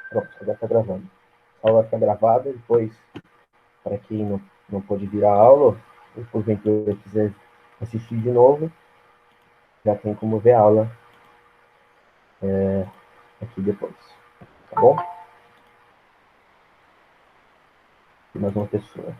Pronto, agora está gravando. A aula fica gravada, depois, para quem não pôde vir à aula, ou porventura quiser assistir de novo, já tem como ver a aula aqui depois. Tá bom? Tem mais uma pessoa.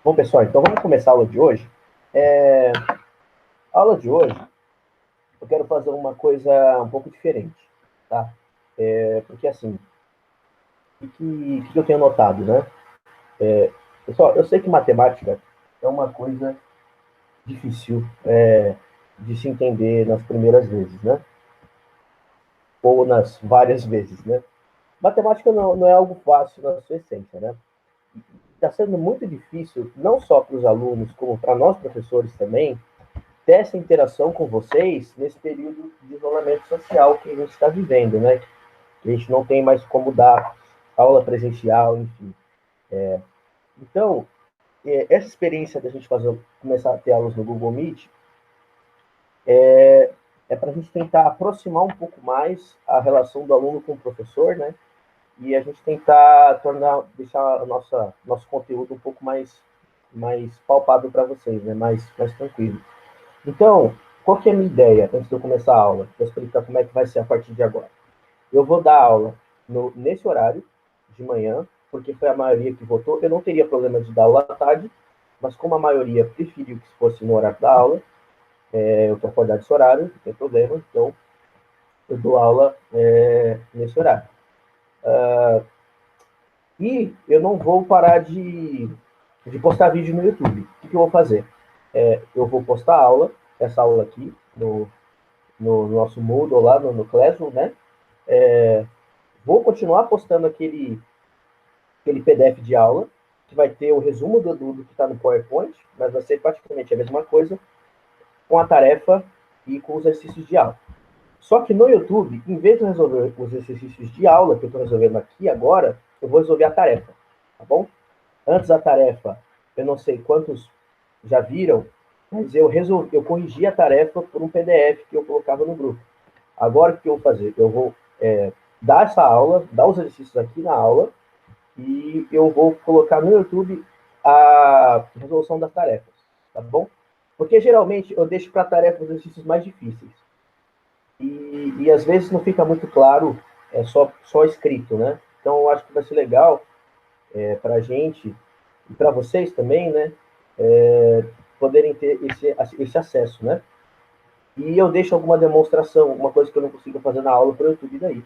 Bom, pessoal, então vamos começar a aula de hoje. A aula de hoje, eu quero fazer uma coisa um pouco diferente, tá? Porque, assim, o que eu tenho notado, né? Pessoal, eu sei que matemática é uma coisa difícil de se entender nas primeiras vezes, né? Ou nas várias vezes, né? Matemática não é algo fácil na sua essência, né? Está sendo muito difícil, não só para os alunos, como para nós professores também, ter essa interação com vocês nesse período de isolamento social que a gente está vivendo, né? Que a gente não tem mais como dar aula presencial, enfim. Então, essa experiência da gente começar a ter aulas no Google Meet é para a gente tentar aproximar um pouco mais a relação do aluno com o professor, né? E a gente tentar deixar nosso conteúdo um pouco mais palpável para vocês, né? Mais tranquilo. Então, qual que é a minha ideia antes de eu começar a aula? Vou explicar como é que vai ser a partir de agora. Eu vou dar aula nesse horário de manhã, porque foi a maioria que votou. Eu não teria problema de dar aula à tarde, mas como a maioria preferiu que fosse no horário da aula, eu estou acordado desse horário, não tem problema, então eu dou aula nesse horário. E eu não vou parar de postar vídeo no YouTube. O que eu vou fazer? Eu vou postar aula, essa aula aqui, no nosso Moodle lá, no Classroom, né? Vou continuar postando aquele PDF de aula, que vai ter o resumo do que está no PowerPoint, mas vai ser praticamente a mesma coisa, com a tarefa e com os exercícios de aula. Só que no YouTube, em vez de resolver os exercícios de aula que eu estou resolvendo aqui agora, eu vou resolver a tarefa, tá bom? Antes da tarefa, eu não sei quantos já viram, mas eu corrigi a tarefa por um PDF que eu colocava no grupo. Agora, o que eu vou fazer? Eu vou dar essa aula, dar os exercícios aqui na aula, e eu vou colocar no YouTube a resolução das tarefas, tá bom? Porque geralmente eu deixo para tarefas os exercícios mais difíceis. E às vezes não fica muito claro, só escrito, né? Então eu acho que vai ser legal para a gente e para vocês também, né? Poderem ter esse acesso, né? E eu deixo alguma demonstração, uma coisa que eu não consigo fazer na aula para o YouTube daí.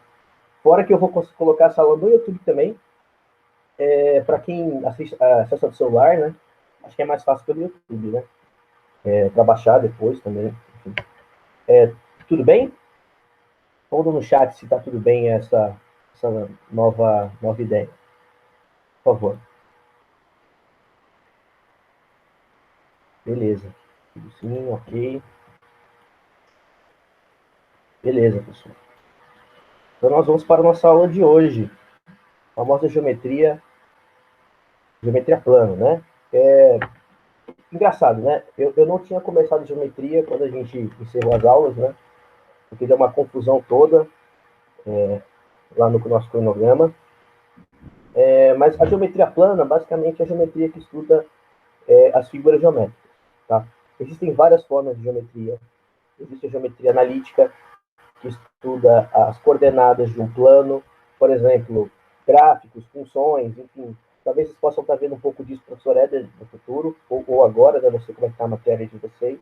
Fora que eu vou colocar essa aula no YouTube também, para quem acessa do celular, né? Acho que é mais fácil pelo YouTube, né? Para baixar depois também. Enfim. Tudo bem? Responda no chat se está tudo bem essa nova ideia, por favor. Beleza. Sim, ok. Beleza, pessoal. Então nós vamos para a nossa aula de hoje. A famosa geometria plana, né? Engraçado, né? Eu não tinha começado geometria quando a gente encerrou as aulas, né? Porque deu uma confusão toda lá no nosso cronograma. Mas a geometria plana, basicamente, é a geometria que estuda as figuras geométricas, tá? Existem várias formas de geometria. Existe a geometria analítica, que estuda as coordenadas de um plano, por exemplo, gráficos, funções, enfim. Talvez vocês possam estar vendo um pouco disso, professor Éder, no futuro, ou agora, né? Não sei como é que está a matéria de vocês.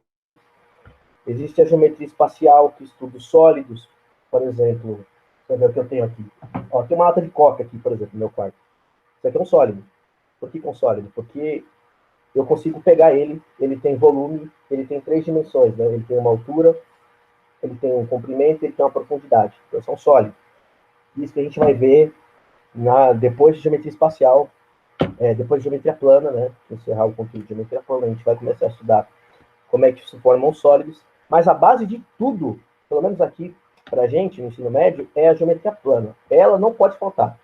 Existe a geometria espacial, que estuda os sólidos, por exemplo. Deixa eu ver o que eu tenho aqui. Ó, tem uma lata de coca aqui, por exemplo, no meu quarto. Isso aqui é um sólido. Por que é um sólido? Porque eu consigo pegar ele tem volume, ele tem 3 dimensões, né? Ele tem uma altura, ele tem um comprimento, ele tem uma profundidade. Então, são sólidos. Isso que a gente vai ver depois de geometria espacial, depois de geometria plana, né? Encerrar o conteúdo de geometria plana, a gente vai começar a estudar como é que se formam sólidos. Mas a base de tudo, pelo menos aqui para a gente, no ensino médio, é a geometria plana. Ela não pode faltar.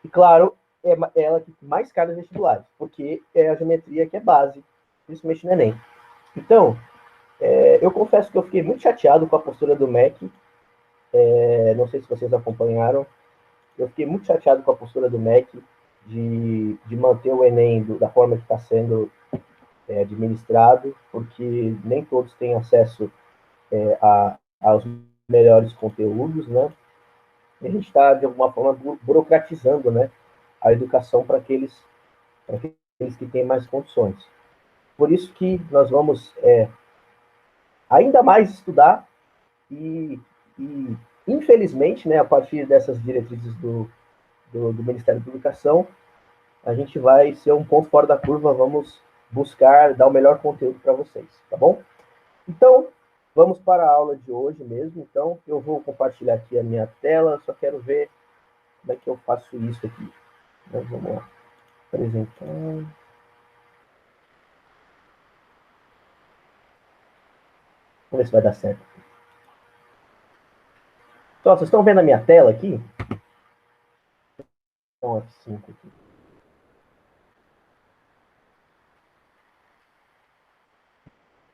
E, claro, é ela que mais cai nos vestibulares, porque é a geometria que é base, principalmente no Enem. Então, eu confesso que eu fiquei muito chateado com a postura do MEC, não sei se vocês acompanharam, eu fiquei muito chateado com a postura do MEC de manter o Enem da forma que está sendo administrado, porque nem todos têm acesso aos melhores conteúdos, né? E a gente está, de alguma forma, burocratizando, né, a educação para aqueles que têm mais condições. Por isso que nós vamos ainda mais estudar e, infelizmente, né, a partir dessas diretrizes do Ministério da Educação, a gente vai ser um ponto fora da curva, vamos buscar dar o melhor conteúdo para vocês, tá bom? Então, vamos para a aula de hoje mesmo. Então, eu vou compartilhar aqui a minha tela, só quero ver como é que eu faço isso aqui. Então, vamos lá. Apresentar. Vamos ver se vai dar certo. Então, vocês estão vendo a minha tela aqui? Então, F5 aqui.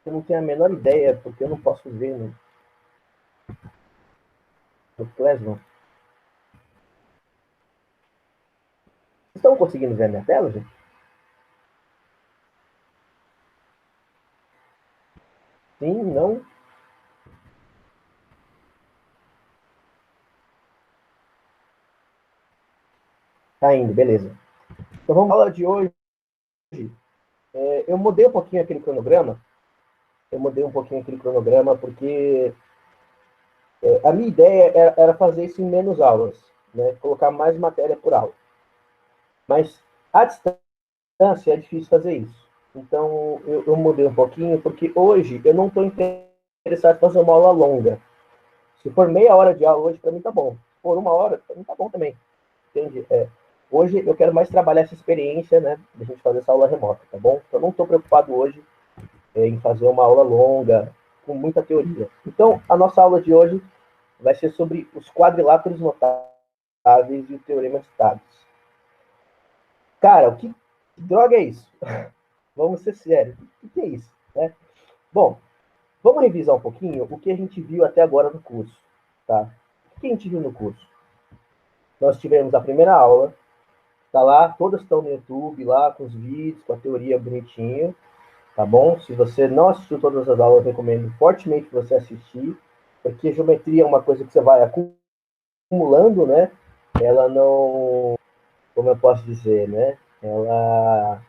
Eu não tenho a menor ideia, porque eu não posso ver no Classroom. Vocês estão conseguindo ver a minha tela, gente? Sim, não? Tá indo, beleza. Então vamos à aula de hoje. Eu mudei um pouquinho aquele cronograma. Porque a minha ideia era fazer isso em menos aulas, né? Colocar mais matéria por aula. Mas à distância é difícil fazer isso. Então eu mudei um pouquinho, porque hoje eu não estou interessado em fazer uma aula longa. Se for meia hora de aula hoje, para mim tá bom. Se for uma hora, para mim tá bom também. Entende? Hoje eu quero mais trabalhar essa experiência, né, de a gente fazer essa aula remota, tá bom? Então, eu não estou preocupado hoje em fazer uma aula longa, com muita teoria. Então, a nossa aula de hoje vai ser sobre os quadriláteros notáveis e o teorema de Tales. Cara, que droga é isso? Vamos ser sérios. O que é isso? Né? Bom, vamos revisar um pouquinho o que a gente viu até agora no curso. Tá? O que a gente viu no curso? Nós tivemos a primeira aula, tá lá, todas estão no YouTube, lá com os vídeos, com a teoria bonitinho, tá bom? Se você não assistiu todas as aulas, eu recomendo fortemente você assistir, porque geometria é uma coisa que você vai acumulando, né? Ela não, como eu posso dizer, né? Ela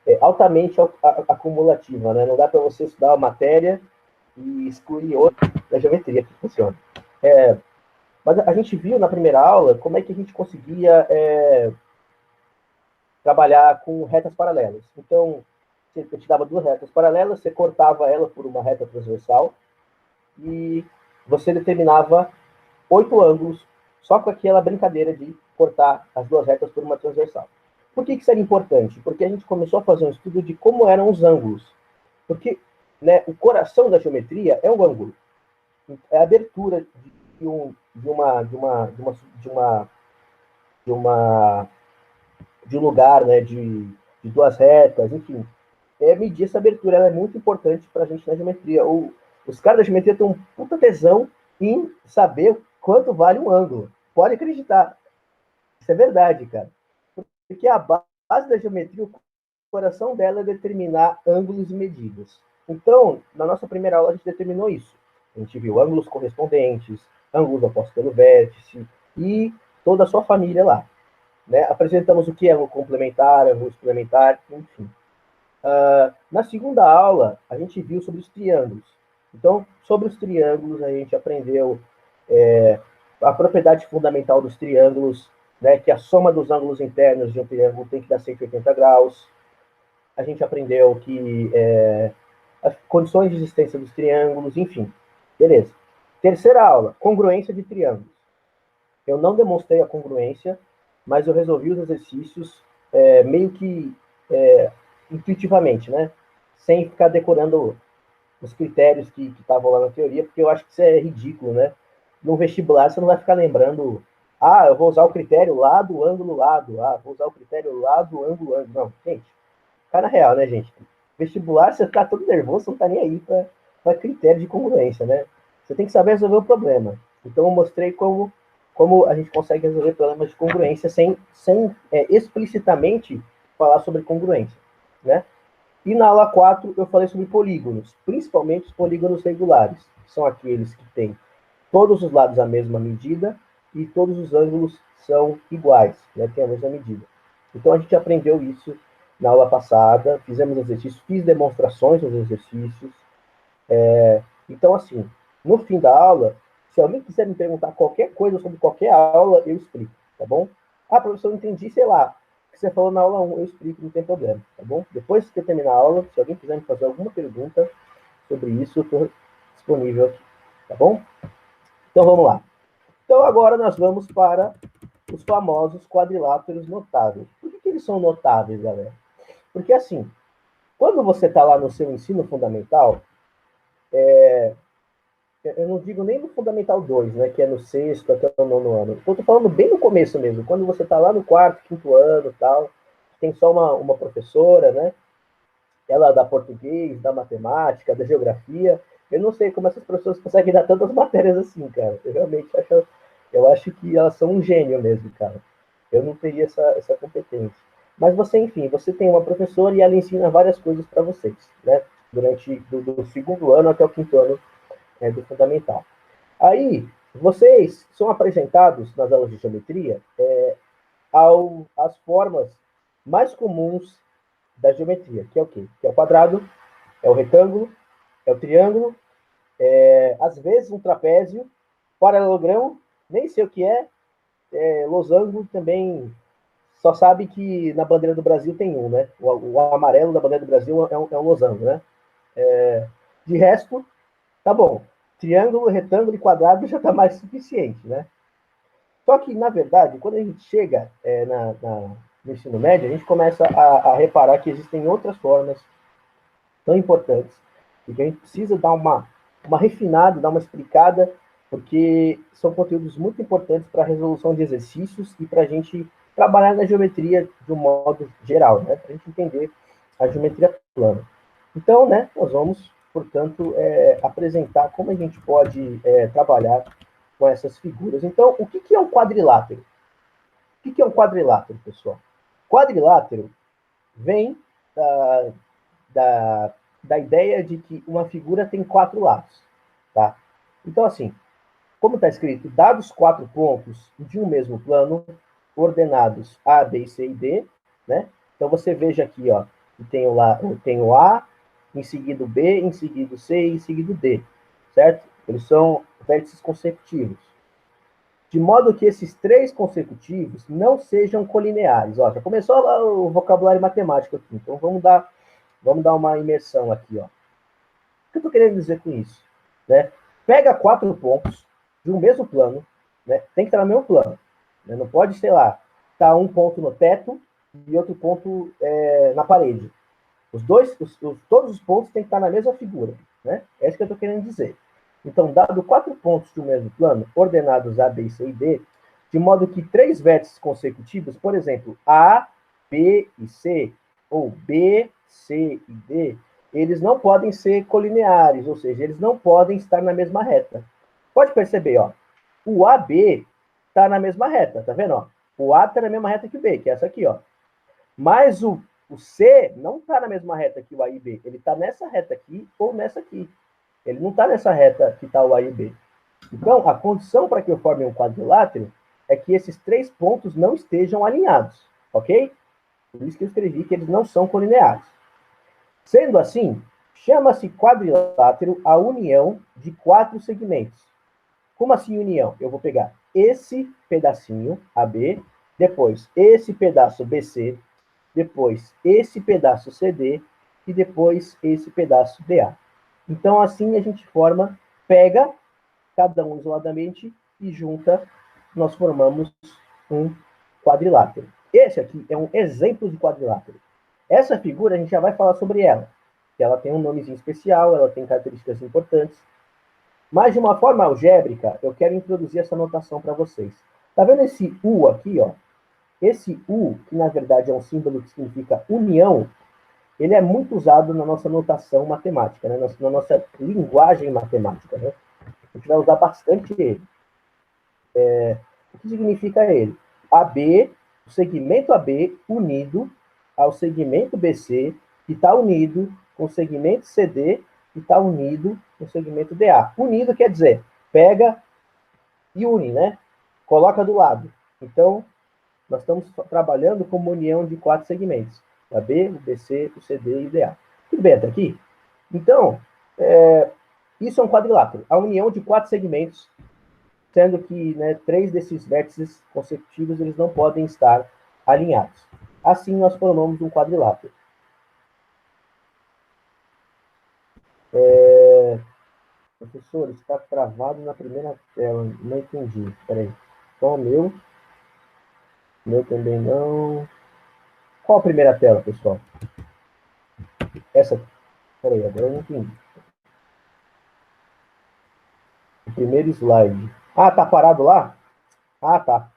é altamente acumulativa, né? Não dá para você estudar uma matéria e excluir outra da geometria que funciona. Mas a gente viu na primeira aula como é que a gente conseguia trabalhar com retas paralelas. Então, eu te dava duas retas paralelas, você cortava ela por uma reta transversal e você determinava 8 ângulos só com aquela brincadeira de cortar as duas retas por uma transversal. Por que isso era importante? Porque a gente começou a fazer um estudo de como eram os ângulos. Porque, né, o coração da geometria é o ângulo. É a abertura de um lugar, né, de duas retas, enfim. Medir essa abertura, ela é muito importante para a gente na geometria. Os caras da geometria têm um puta tesão em saber quanto vale um ângulo. Pode acreditar. Isso é verdade, cara. Porque a base da geometria, o coração dela é determinar ângulos e medidas. Então, na nossa primeira aula, a gente determinou isso. A gente viu ângulos correspondentes, ângulos opostos pelo vértice e toda a sua família lá. Né? Apresentamos o que é ângulo complementar, ângulo suplementar, enfim. Na segunda aula, a gente viu sobre os triângulos. Então, sobre os triângulos, a gente aprendeu a propriedade fundamental dos triângulos, né, que a soma dos ângulos internos de um triângulo tem que dar 180 graus. A gente aprendeu que as condições de existência dos triângulos, enfim. Beleza. Terceira aula, congruência de triângulos. Eu não demonstrei a congruência, mas eu resolvi os exercícios meio que intuitivamente, né? Sem ficar decorando os critérios que estavam lá na teoria, porque eu acho que isso é ridículo, né? No vestibular você não vai ficar lembrando Ah, eu vou usar o critério lado, ângulo, lado. Ah, vou usar o critério lado, ângulo, ângulo. Não, gente, tá na real, né, gente? Vestibular, você tá todo nervoso, não tá nem aí para critério de congruência, né? Você tem que saber resolver o problema. Então, eu mostrei como a gente consegue resolver problemas de congruência sem explicitamente falar sobre congruência, né? E na aula 4 eu falei sobre polígonos, principalmente os polígonos regulares, que são aqueles que têm todos os lados a mesma medida e todos os ângulos são iguais, né, tem a mesma medida. Então a gente aprendeu isso na aula passada, fizemos exercícios, fiz demonstrações dos exercícios. Então, assim, no fim da aula, se alguém quiser me perguntar qualquer coisa sobre qualquer aula, eu explico, tá bom? Ah, professor, eu entendi, sei lá, o que você falou na aula 1, eu explico, não tem problema, tá bom? Depois que eu terminar a aula, se alguém quiser me fazer alguma pergunta sobre isso, eu estou disponível aqui, tá bom? Então vamos lá. Então agora nós vamos para os famosos quadriláteros notáveis. Por que eles são notáveis, galera? Porque assim, quando você está lá no seu ensino fundamental, eu não digo nem no Fundamental 2, né, que é no sexto até o nono ano. Então, eu tô falando bem no começo mesmo, quando você está lá no quarto, quinto ano tal, tem só uma professora, né? Ela dá português, dá matemática, dá geografia. Eu não sei como essas professoras conseguem dar tantas matérias assim, cara. Eu acho que elas são um gênio mesmo, cara. Eu não teria essa competência. Mas você, enfim, você tem uma professora e ela ensina várias coisas para vocês, né? Durante do segundo ano até o quinto ano do fundamental. Aí, vocês são apresentados nas aulas de geometria às formas mais comuns da geometria, que é o quê? Que é o quadrado, é o retângulo, é o triângulo, às vezes um trapézio, paralelogramo, nem sei o que losango também, só sabe que na bandeira do Brasil tem um, né? O amarelo da bandeira do Brasil é um losango, né? De resto, tá bom. Triângulo, retângulo e quadrado já está mais suficiente, né? Só que, na verdade, quando a gente chega no ensino médio, a gente começa a reparar que existem outras formas tão importantes e que a gente precisa dar uma refinada, dar uma explicada, porque são conteúdos muito importantes para a resolução de exercícios e para a gente trabalhar na geometria de um modo geral, né? Para a gente entender a geometria plana. Então, né, nós vamos, portanto, apresentar como a gente pode trabalhar com essas figuras. Então, o que é um quadrilátero? O que é um quadrilátero, pessoal? Quadrilátero vem da, da, da ideia de que uma figura tem quatro lados, tá? Então, assim, como está escrito, dados quatro pontos de um mesmo plano, ordenados A, B, C e D, né? Então, você veja aqui, ó, que tem o A, em seguida o B, em seguida o C e em seguida o D, certo? Eles são vértices consecutivos. De modo que esses três consecutivos não sejam colineares. Ó, já começou lá o vocabulário matemático aqui, então vamos dar uma imersão aqui. Ó. O que eu estou querendo dizer com isso? Né? Pega quatro pontos de um mesmo plano, né? Tem que estar no mesmo plano. Né? Não pode, sei lá, estar um ponto no teto e outro ponto na parede. Todos os pontos têm que estar na mesma figura. Né? É isso que eu estou querendo dizer. Então, dado quatro pontos de um mesmo plano, ordenados A, B, C e D, de modo que três vértices consecutivos, por exemplo, A, B e C, ou B, C e D, eles não podem ser colineares, ou seja, eles não podem estar na mesma reta. Pode perceber, ó, o AB está na mesma reta, tá vendo? Ó? O A está na mesma reta que o B, que é essa aqui, ó. Mas o C não está na mesma reta que o A e B, ele está nessa reta aqui ou nessa aqui. Ele não está nessa reta que está o A e o B. Então, a condição para que eu forme um quadrilátero é que esses três pontos não estejam alinhados, ok? Por isso que eu escrevi que eles não são colineares. Sendo assim, chama-se quadrilátero a união de quatro segmentos. Como assim união? Eu vou pegar esse pedacinho AB, depois esse pedaço BC, depois esse pedaço CD e depois esse pedaço DA. Então, assim a gente pega cada um isoladamente e junta, nós formamos um quadrilátero. Esse aqui é um exemplo de quadrilátero. Essa figura a gente já vai falar sobre ela. Ela tem um nomezinho especial, ela tem características importantes. Mas de uma forma algébrica, eu quero introduzir essa notação para vocês. Tá vendo esse U aqui, ó? Esse U, que na verdade é um símbolo que significa união, ele é muito usado na nossa notação matemática, né? Na nossa linguagem matemática, né? A gente vai usar bastante ele. O que significa ele? AB, o segmento AB unido ao segmento BC, que está unido com o segmento CD, que está unido com o segmento DA. Unido quer dizer, pega e une, né? Coloca do lado. Então, nós estamos trabalhando com uma união de 4 segmentos. O AB, o BC, o CD e o DA. Tudo bem até aqui? Então, isso é um quadrilátero. A união de 4 segmentos, sendo que, né, 3 desses vértices consecutivos eles não podem estar alinhados. Assim, nós formamos um quadrilátero. Professor, está travado na primeira tela. Não entendi. Peraí. Só o meu. Meu também não. Qual a primeira tela, pessoal? Essa. Peraí, agora eu não entendi. O primeiro slide. Ah, tá parado lá? Ah, tá.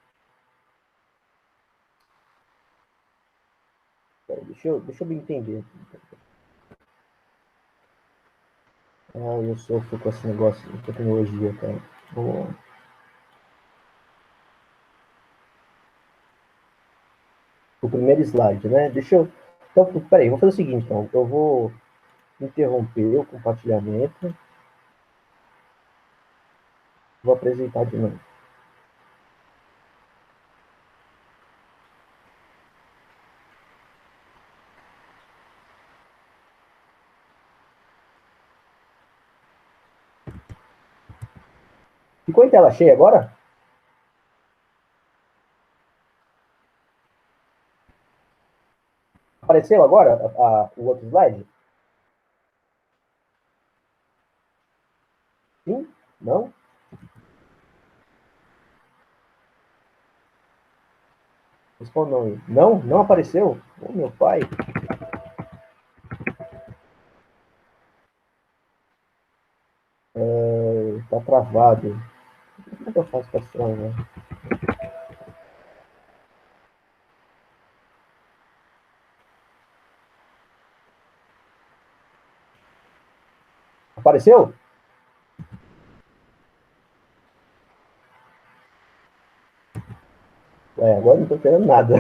Peraí, deixa eu me entender. Ah, eu sofro com esse negócio de tecnologia, cara. Vamos lá. O primeiro slide, né? Deixa eu. Então, peraí, vou fazer o seguinte, então. Eu vou interromper o compartilhamento. Vou apresentar de novo. Ficou em tela cheia agora? Apareceu agora o outro slide? Sim? Não? Respondam aí. Não? Não apareceu? Oh, meu pai. Tá travado. Como é que eu faço para travar? Apareceu? Agora não estou entendendo nada.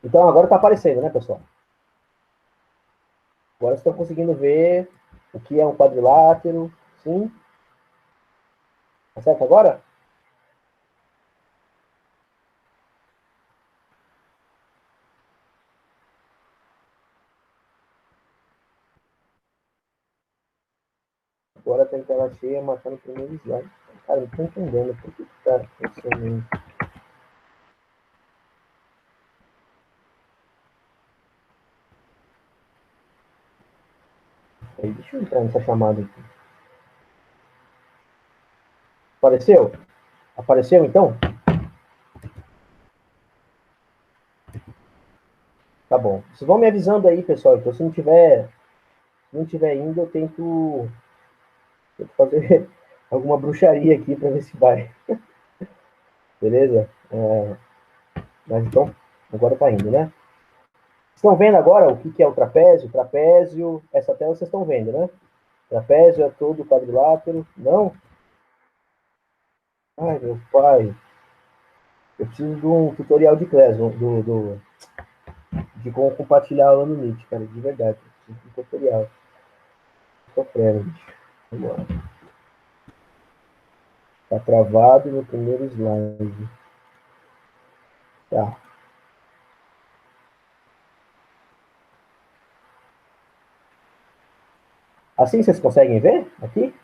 Então agora está aparecendo, né, pessoal? Agora estão conseguindo ver o que é um quadrilátero. Sim? Tá certo agora? Agora tem tela cheia marcando o primeiro slide. Cara, não estou entendendo por que está acontecendo isso. Aí, deixa eu entrar nessa chamada aqui. Apareceu? Apareceu então? Tá bom. Vocês vão me avisando aí, pessoal. Então, se não tiver indo, eu tento fazer alguma bruxaria aqui para ver se vai. Beleza? Mas então, agora tá indo, né? Estão vendo agora o que é o trapézio? Trapézio, essa tela vocês estão vendo, né? Trapézio é todo quadrilátero. Não? Ai, meu pai. Eu preciso de um tutorial de Class, de como compartilhar aula no Meet, cara, de verdade. Eu preciso de um tutorial. Sofrendo, bicho. Vamos lá. Tá travado no primeiro slide. Tá. Assim vocês conseguem ver? Aqui?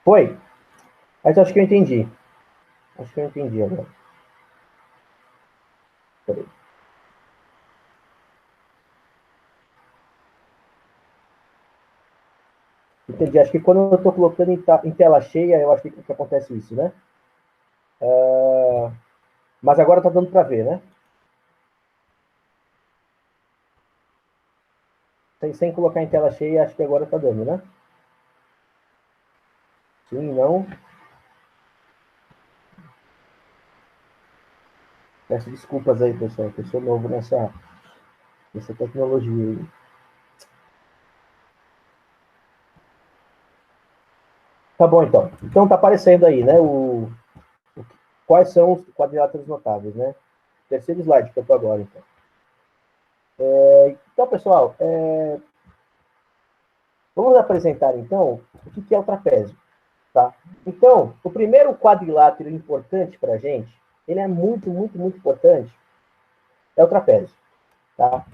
Foi? Mas acho que eu entendi. Acho que eu entendi agora. Peraí. Entendi. Acho que quando eu estou colocando em tela cheia, eu acho que acontece isso, né? Mas agora tá dando para ver, né? Sem colocar em tela cheia, acho que agora tá dando, né? Sim, não. Peço desculpas aí, pessoal, que eu sou novo nessa tecnologia aí. Tá bom, então. Então tá aparecendo aí, né? Quais são os quadriláteros notáveis, né? Terceiro slide que eu tô agora, então. Então, pessoal, vamos apresentar, então, o que é o trapézio, tá? Então, o primeiro quadrilátero importante para a gente, ele é muito, muito, muito importante, é o trapézio, tá?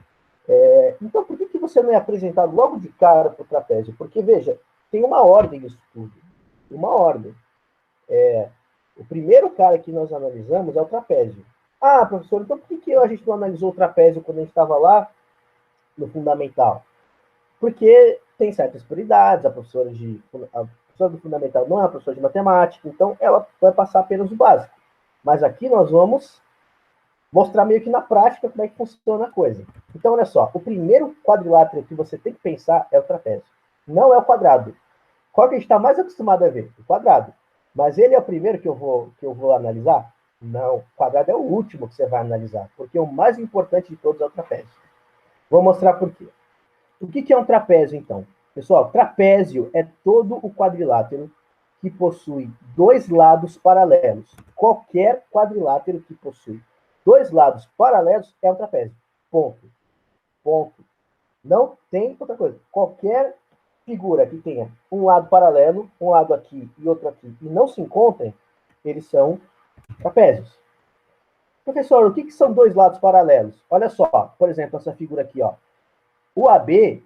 Então, por que você não é apresentado logo de cara para o trapézio? Porque, veja, tem uma ordem nisso tudo. Uma ordem. O primeiro cara que nós analisamos é o trapézio. Ah, professor, então por que a gente não analisou o trapézio quando a gente estava lá no fundamental? Porque tem certas prioridades, a professora do fundamental não é uma professora de matemática, então ela vai passar apenas o básico. Mas aqui nós vamos mostrar meio que na prática como é que funciona a coisa. Então, olha só, o primeiro quadrilátero que você tem que pensar é o trapézio. Não é o quadrado. Qual que a gente está mais acostumado a ver? O quadrado. Mas ele é o primeiro que eu vou analisar? Não. O quadrado é o último que você vai analisar, porque o mais importante de todos é o trapézio. Vou mostrar por quê. O que é um trapézio, então? Pessoal, trapézio é todo o quadrilátero que possui dois lados paralelos. Qualquer quadrilátero que possui dois lados paralelos é um trapézio. Ponto. Ponto. Não tem outra coisa. Qualquer figura que tenha um lado paralelo, um lado aqui e outro aqui, e não se encontrem, eles são trapézios. Professor, o que são dois lados paralelos? Olha só, por exemplo, essa figura aqui, ó. O AB,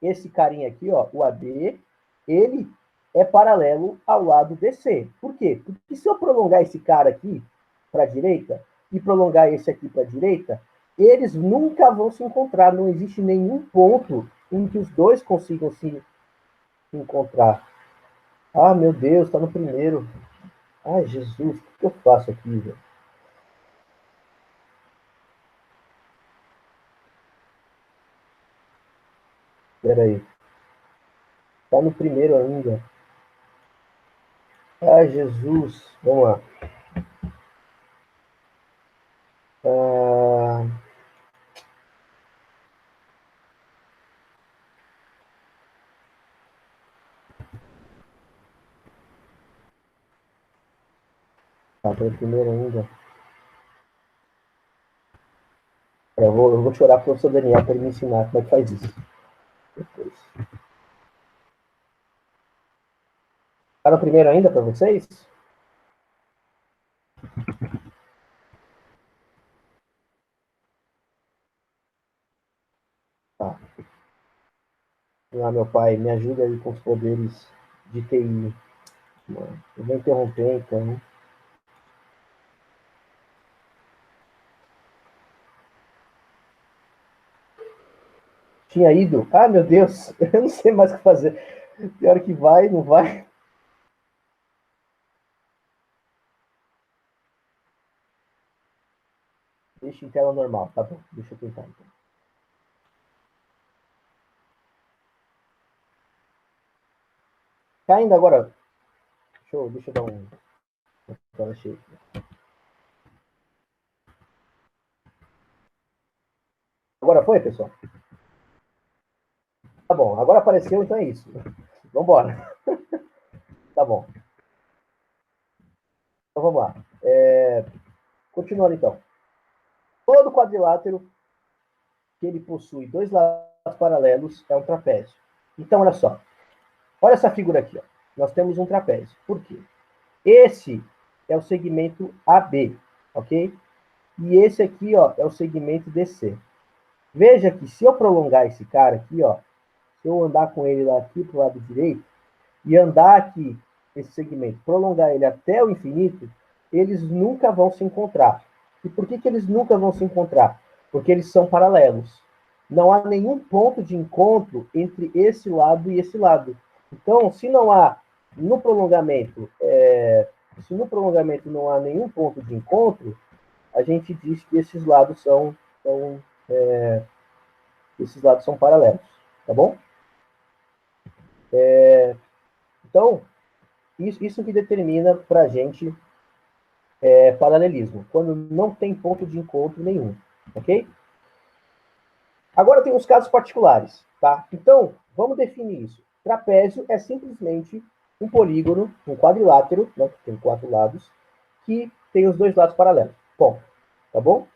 esse carinha aqui, ó, o AB, ele é paralelo ao lado DC. Por quê? Porque se eu prolongar esse cara aqui para a direita e prolongar esse aqui para a direita, eles nunca vão se encontrar. Não existe nenhum ponto em que os dois consigam se encontrar. Ah, meu Deus, está no primeiro. Ai, Jesus, o que eu faço aqui, velho? Espera aí. Está no primeiro ainda. Ai, Jesus. Vamos lá. Ah, tá no primeiro ainda. Eu vou chorar para o professor Daniel para ele me ensinar como é que faz isso. Depois. Tá no primeiro ainda para vocês? Tá. Ah, meu pai, me ajuda aí com os poderes de TI. Mano, eu vou interromper, então. Tinha ido? Ah, meu Deus, eu não sei mais o que fazer. Pior que vai, não vai. Deixa em tela normal, tá bom. Deixa eu tentar, então. Tá ainda agora? Deixa eu dar um. Tela cheia. Agora foi, pessoal? Tá bom, agora apareceu, então é isso. Vambora. Tá bom. Então vamos lá. Continuando então. Todo quadrilátero que ele possui dois lados paralelos é um trapézio. Então, olha só. Olha essa figura aqui. Ó. Nós temos um trapézio. Por quê? Esse é o segmento AB, ok? E esse aqui, ó, é o segmento DC. Veja que se eu prolongar esse cara aqui, ó, se eu andar com ele lá aqui para o lado direito e andar aqui esse segmento, prolongar ele até o infinito, eles nunca vão se encontrar. E por que eles nunca vão se encontrar? Porque eles são paralelos. Não há nenhum ponto de encontro entre esse lado e esse lado. Então, se não há no prolongamento, se no prolongamento não há nenhum ponto de encontro, a gente diz que esses lados são esses lados são paralelos, tá bom? Então, isso que determina para a gente paralelismo, quando não tem ponto de encontro nenhum, ok? Agora tem os casos particulares, tá? Então, vamos definir isso. Trapézio é simplesmente um polígono, um quadrilátero, né, que tem 4 lados, que tem os 2 lados paralelos. Bom, tá bom?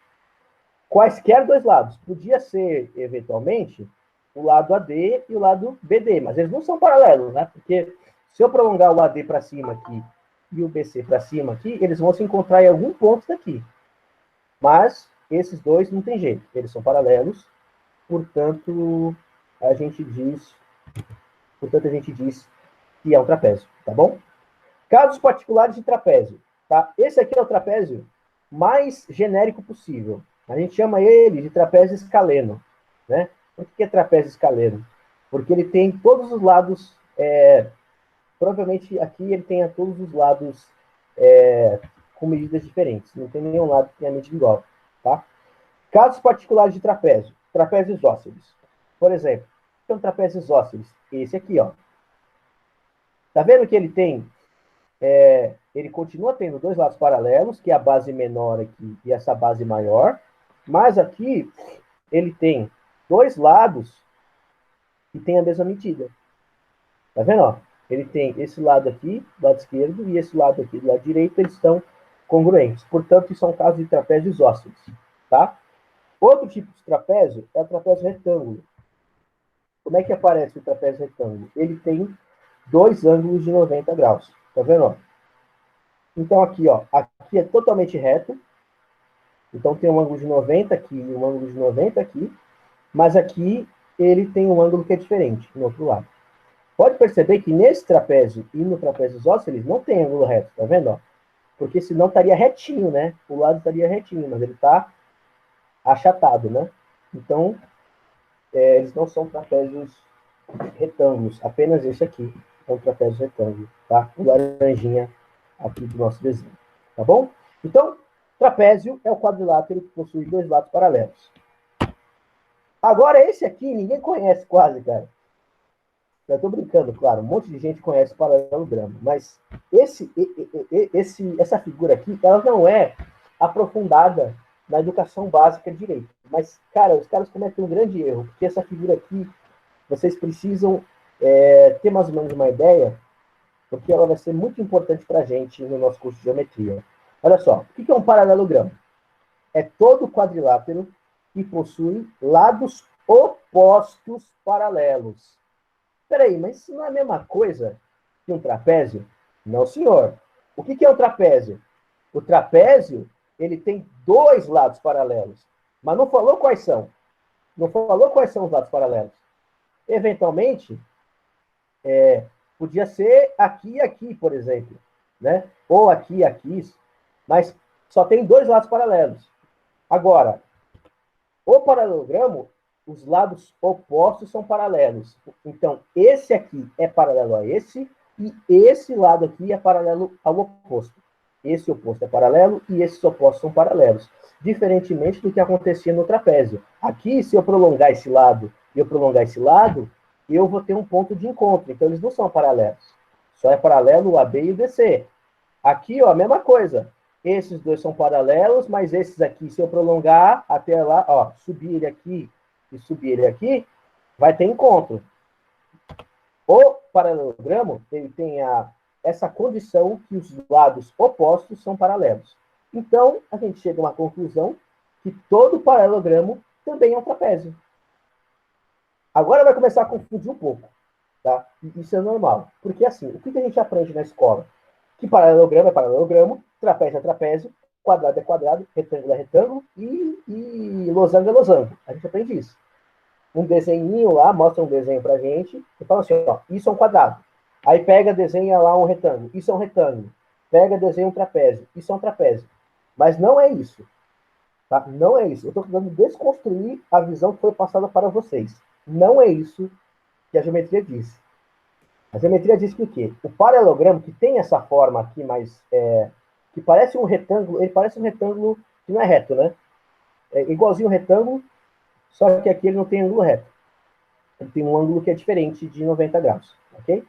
Quaisquer 2 lados. Podia ser, eventualmente, o lado AD e o lado BD, mas eles não são paralelos, né? Porque se eu prolongar o AD para cima aqui e o BC para cima aqui, eles vão se encontrar em algum ponto daqui. Mas esses dois não tem jeito, eles são paralelos, portanto a gente diz que é um trapézio, tá bom? Casos particulares de trapézio, tá? Esse aqui é o trapézio mais genérico possível. A gente chama ele de trapézio escaleno, né? Por que é trapézio escaleno? Porque ele tem todos os lados, provavelmente aqui ele tenha todos os lados com medidas diferentes. Não tem nenhum lado que tenha medida igual, tá? Casos particulares de trapézio, trapézio isósceles. Por exemplo, então trapézio isósceles, esse aqui, ó. Tá vendo que ele tem, ele continua tendo 2 lados paralelos, que é a base menor aqui e essa base maior, mas aqui ele tem 2 lados que tem a mesma medida. Tá vendo, ó? Ele tem esse lado aqui, do lado esquerdo, e esse lado aqui, do lado direito, eles estão congruentes. Portanto, isso é um caso de trapézio isósceles, tá? Outro tipo de trapézio é o trapézio retângulo. Como é que aparece o trapézio retângulo? Ele tem 2 ângulos de 90 graus. Tá vendo? Ó? Então, aqui, ó, aqui é totalmente reto. Então, tem um ângulo de 90 aqui e um ângulo de 90 aqui. Mas aqui, ele tem um ângulo que é diferente, no outro lado. Pode perceber que nesse trapézio e no trapézio isósceles não tem ângulo reto, tá vendo? Ó? Porque senão estaria retinho, né? O lado estaria retinho, mas ele está achatado, né? Então, eles não são trapézios retângulos, apenas esse aqui é um trapézio retângulo, tá? O laranjinha aqui do nosso desenho, tá bom? Então, trapézio é o quadrilátero que possui 2 lados paralelos. Agora, esse aqui ninguém conhece quase, cara. Eu tô brincando, claro, um monte de gente conhece o paralelogramo, mas essa figura aqui, ela não é aprofundada na educação básica de direito. Mas, cara, os caras cometem um grande erro, porque essa figura aqui, vocês precisam ter mais ou menos uma ideia, porque ela vai ser muito importante para a gente no nosso curso de geometria. Olha só, o que é um paralelogramo? É todo quadrilátero que possui lados opostos paralelos. Peraí, mas isso não é a mesma coisa que um trapézio? Não, senhor. O que é um trapézio? O trapézio, ele tem 2 lados paralelos. Mas não falou quais são. Não falou quais são os lados paralelos. Eventualmente, podia ser aqui e aqui, por exemplo. Né? Ou aqui e aqui. Mas só tem 2 lados paralelos. Agora, o paralelogramo, os lados opostos são paralelos. Então, esse aqui é paralelo a esse, e esse lado aqui é paralelo ao oposto. Esse oposto é paralelo e esses opostos são paralelos. Diferentemente do que acontecia no trapézio. Aqui, se eu prolongar esse lado e eu prolongar esse lado, eu vou ter um ponto de encontro. Então, eles não são paralelos. Só é paralelo o AB e o BC. Aqui, ó, a mesma coisa. Esses dois são paralelos, mas esses aqui, se eu prolongar até lá, ó, subir ele aqui e subir ele aqui, vai ter encontro. O paralelogramo, ele tem essa condição que os lados opostos são paralelos. Então, a gente chega a uma conclusão que todo paralelogramo também é um trapézio. Agora vai começar a confundir um pouco, tá? Isso é normal. Porque, assim, o que a gente aprende na escola? Que paralelogramo é paralelogramo, trapézio é trapézio, quadrado é quadrado, retângulo é retângulo e losango é losango. A gente aprende isso. Um desenhinho lá, mostra um desenho pra gente, e fala assim, ó, isso é um quadrado. Aí pega, desenha lá um retângulo, isso é um retângulo. Pega, desenha um trapézio, isso é um trapézio. Mas não é isso. Tá? Não é isso. Eu estou tentando desconstruir a visão que foi passada para vocês. Não é isso que a geometria diz. A geometria diz que o quê? O paralelogramo, que tem essa forma aqui, mais que parece um retângulo, ele parece um retângulo que não é reto, né? É igualzinho um retângulo, só que aqui ele não tem ângulo reto. Ele tem um ângulo que é diferente de 90 graus, ok?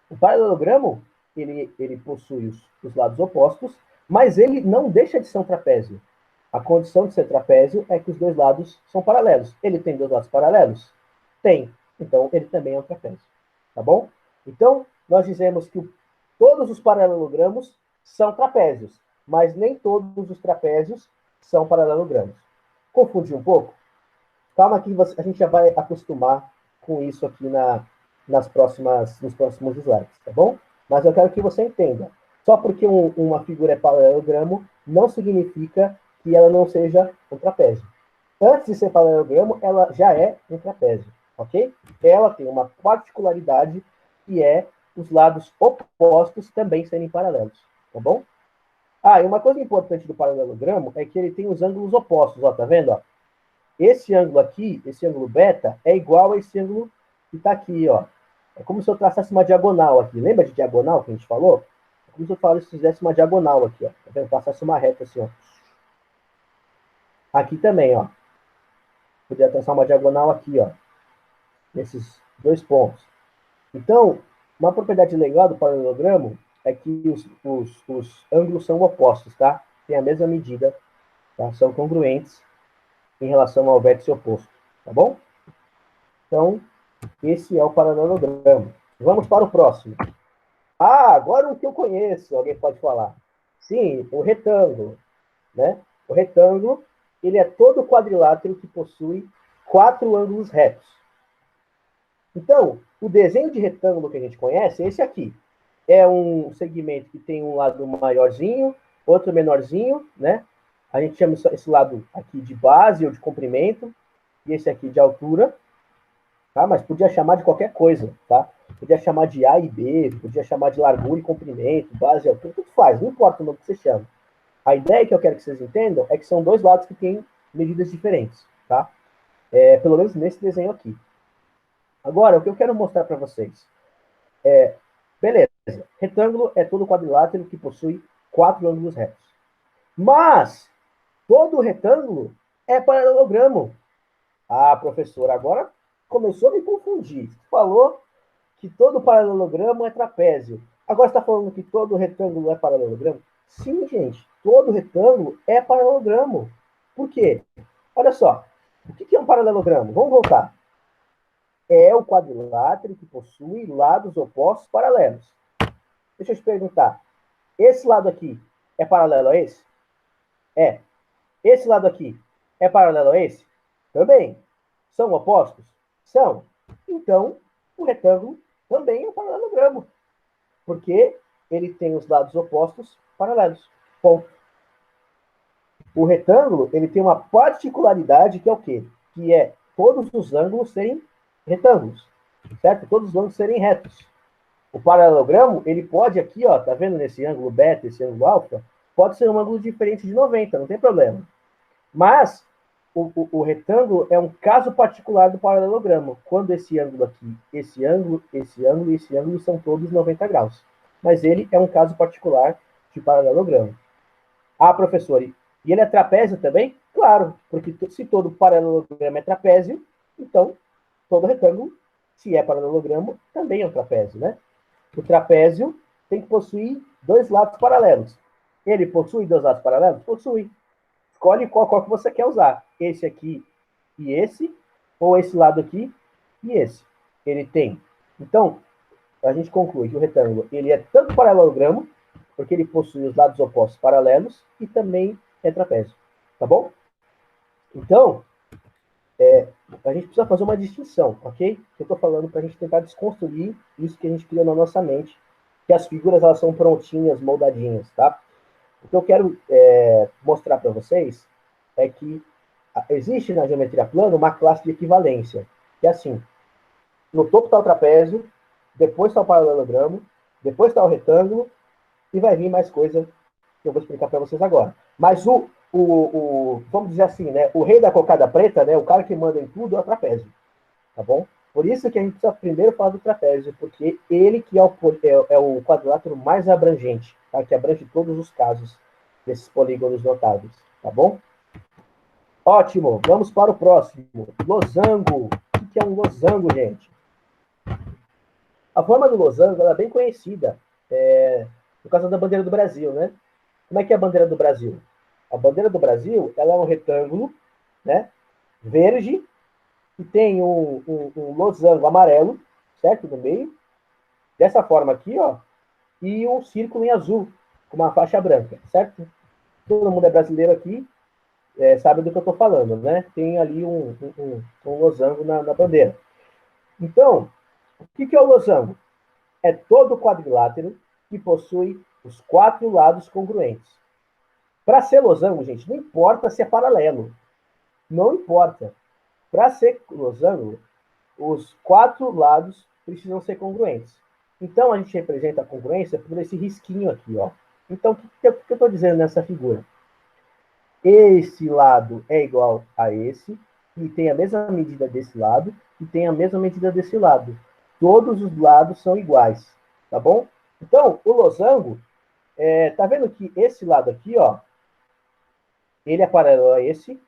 O paralelogramo, ele possui os lados opostos, mas ele não deixa de ser um trapézio. A condição de ser trapézio é que os dois lados são paralelos. Ele tem dois lados paralelos? Tem. Então, ele também é um trapézio. Tá bom? Então, nós dizemos que todos os paralelogramos são trapézios, mas nem todos os trapézios são paralelogramos. Confundiu um pouco? Calma que a gente já vai acostumar com isso aqui nos próximos slides, tá bom? Mas eu quero que você entenda. Só porque uma figura é paralelogramo, não significa que ela não seja um trapézio. Antes de ser paralelogramo, ela já é um trapézio, ok? Ela tem uma particularidade que é os lados opostos também serem paralelos, tá bom? Ah, e uma coisa importante do paralelogramo é que ele tem os ângulos opostos, ó, tá vendo? Ó? Esse ângulo aqui, esse ângulo beta, é igual a esse ângulo que está aqui, ó. É como se eu traçasse uma diagonal aqui. Lembra de diagonal que a gente falou? É como se eu fizesse uma diagonal aqui, ó. Tá vendo? Passasse uma reta assim, ó. Aqui também, ó. Podia traçar uma diagonal aqui, ó. Nesses dois pontos. Então, uma propriedade legal do paralelogramo é que os ângulos são opostos, tá? Tem a mesma medida, tá? São congruentes em relação ao vértice oposto, tá bom? Então, esse é o paralelogramo. Vamos para o próximo. Ah, agora o que eu conheço, alguém pode falar. Sim, o retângulo, né? O retângulo, ele é todo quadrilátero que possui 4 ângulos retos. Então, o desenho de retângulo que a gente conhece é esse aqui. É um segmento que tem um lado maiorzinho, outro menorzinho, né? A gente chama esse lado aqui de base ou de comprimento, e esse aqui de altura, tá? Mas podia chamar de qualquer coisa, tá? Podia chamar de A e B, podia chamar de largura e comprimento, base e altura, tudo faz, não importa o nome que você chama. A ideia que eu quero que vocês entendam é que são dois lados que têm medidas diferentes, tá? Pelo menos nesse desenho aqui. Agora, o que eu quero mostrar para vocês beleza, retângulo é todo quadrilátero que possui 4 ângulos retos. Mas, todo retângulo é paralelogramo. Ah, professor, agora começou a me confundir. Você falou que todo paralelogramo é trapézio. Agora você está falando que todo retângulo é paralelogramo? Sim, gente, todo retângulo é paralelogramo. Por quê? Olha só, o que é um paralelogramo? Vamos voltar. É o quadrilátero que possui lados opostos paralelos. Deixa eu te perguntar, esse lado aqui é paralelo a esse? É. Esse lado aqui é paralelo a esse? Também. São opostos? São. Então, o retângulo também é um paralelogramo, porque ele tem os lados opostos paralelos. Ponto. O retângulo, ele tem uma particularidade que é o quê? Que é todos os ângulos serem retângulos, certo? Todos os ângulos serem retos. O paralelogramo, ele pode aqui, ó, tá vendo nesse ângulo beta, esse ângulo alfa, pode ser um ângulo diferente de 90, não tem problema. Mas o retângulo é um caso particular do paralelogramo, quando esse ângulo aqui, esse ângulo e esse ângulo são todos 90 graus. Mas ele é um caso particular de paralelogramo. Ah, professor, e ele é trapézio também? Claro, porque se todo paralelogramo é trapézio, então todo retângulo, se é paralelogramo, também é um trapézio, né? O trapézio tem que possuir dois lados paralelos. Ele possui dois lados paralelos? Possui. Escolhe qual que você quer usar. Esse aqui e esse, ou esse lado aqui e esse. Ele tem. Então, a gente conclui que o retângulo ele é tanto paralelogramo, porque ele possui os lados opostos paralelos, e também é trapézio. Tá bom? Então, a gente precisa fazer uma distinção, ok? Eu estou falando para a gente tentar desconstruir isso que a gente criou na nossa mente, que as figuras elas são prontinhas, moldadinhas, tá? O que eu quero mostrar para vocês é que existe na geometria plana uma classe de equivalência, que é assim, no topo está o trapézio, depois está o paralelogramo, depois está o retângulo, e vai vir mais coisa que eu vou explicar para vocês agora. Mas vamos dizer assim, né, o rei da cocada preta, né, o cara que manda em tudo é o trapézio, tá bom? Por isso que a gente precisa primeiro falar do trapézio, porque ele que é o quadrilátero mais abrangente, tá? Que abrange todos os casos desses polígonos notáveis, tá bom? Ótimo, vamos para o próximo. Losango. O que é um losango, gente? A forma do losango ela é bem conhecida por causa da bandeira do Brasil, né? Como é que é a bandeira do Brasil? A bandeira do Brasil ela é um retângulo, né? Verde, que tem um losango amarelo, certo? No meio. Dessa forma aqui, ó. E um círculo em azul, com uma faixa branca, certo? Todo mundo é brasileiro aqui, sabe do que eu estou falando, né? Tem ali um losango na bandeira. Então, o que é o losango? É todo quadrilátero que possui os quatro lados congruentes. Para ser losango, gente, não importa se é paralelo. Não importa. Para ser losango, os quatro lados precisam ser congruentes. Então, a gente representa a congruência por esse risquinho aqui, ó. Então, o que eu estou dizendo nessa figura? Esse lado é igual a esse, e tem a mesma medida desse lado, e tem a mesma medida desse lado. Todos os lados são iguais, tá bom? Então, o losango, tá vendo que esse lado aqui, ó, ele é paralelo a esse,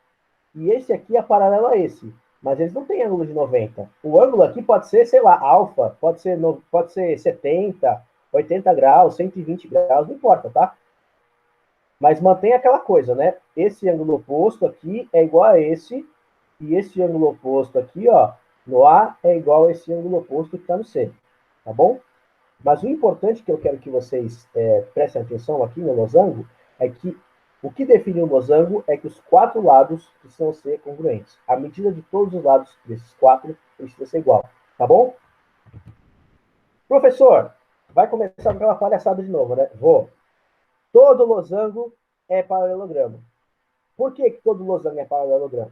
e esse aqui é paralelo a esse. Mas eles não têm ângulo de 90. O ângulo aqui pode ser, sei lá, alfa, pode ser 70, 80 graus, 120 graus, não importa, tá? Mas mantém aquela coisa, né? Esse ângulo oposto aqui é igual a esse, e esse ângulo oposto aqui, ó, no A é igual a esse ângulo oposto que está no C, tá bom? Mas o importante que eu quero que vocês prestem atenção aqui no losango é que o que define o losango é que os quatro lados precisam ser congruentes. A medida de todos os lados desses quatro precisa ser igual, tá bom? Professor, vai começar com aquela palhaçada de novo, né? Vou. Todo losango é paralelogramo. Por que todo losango é paralelogramo?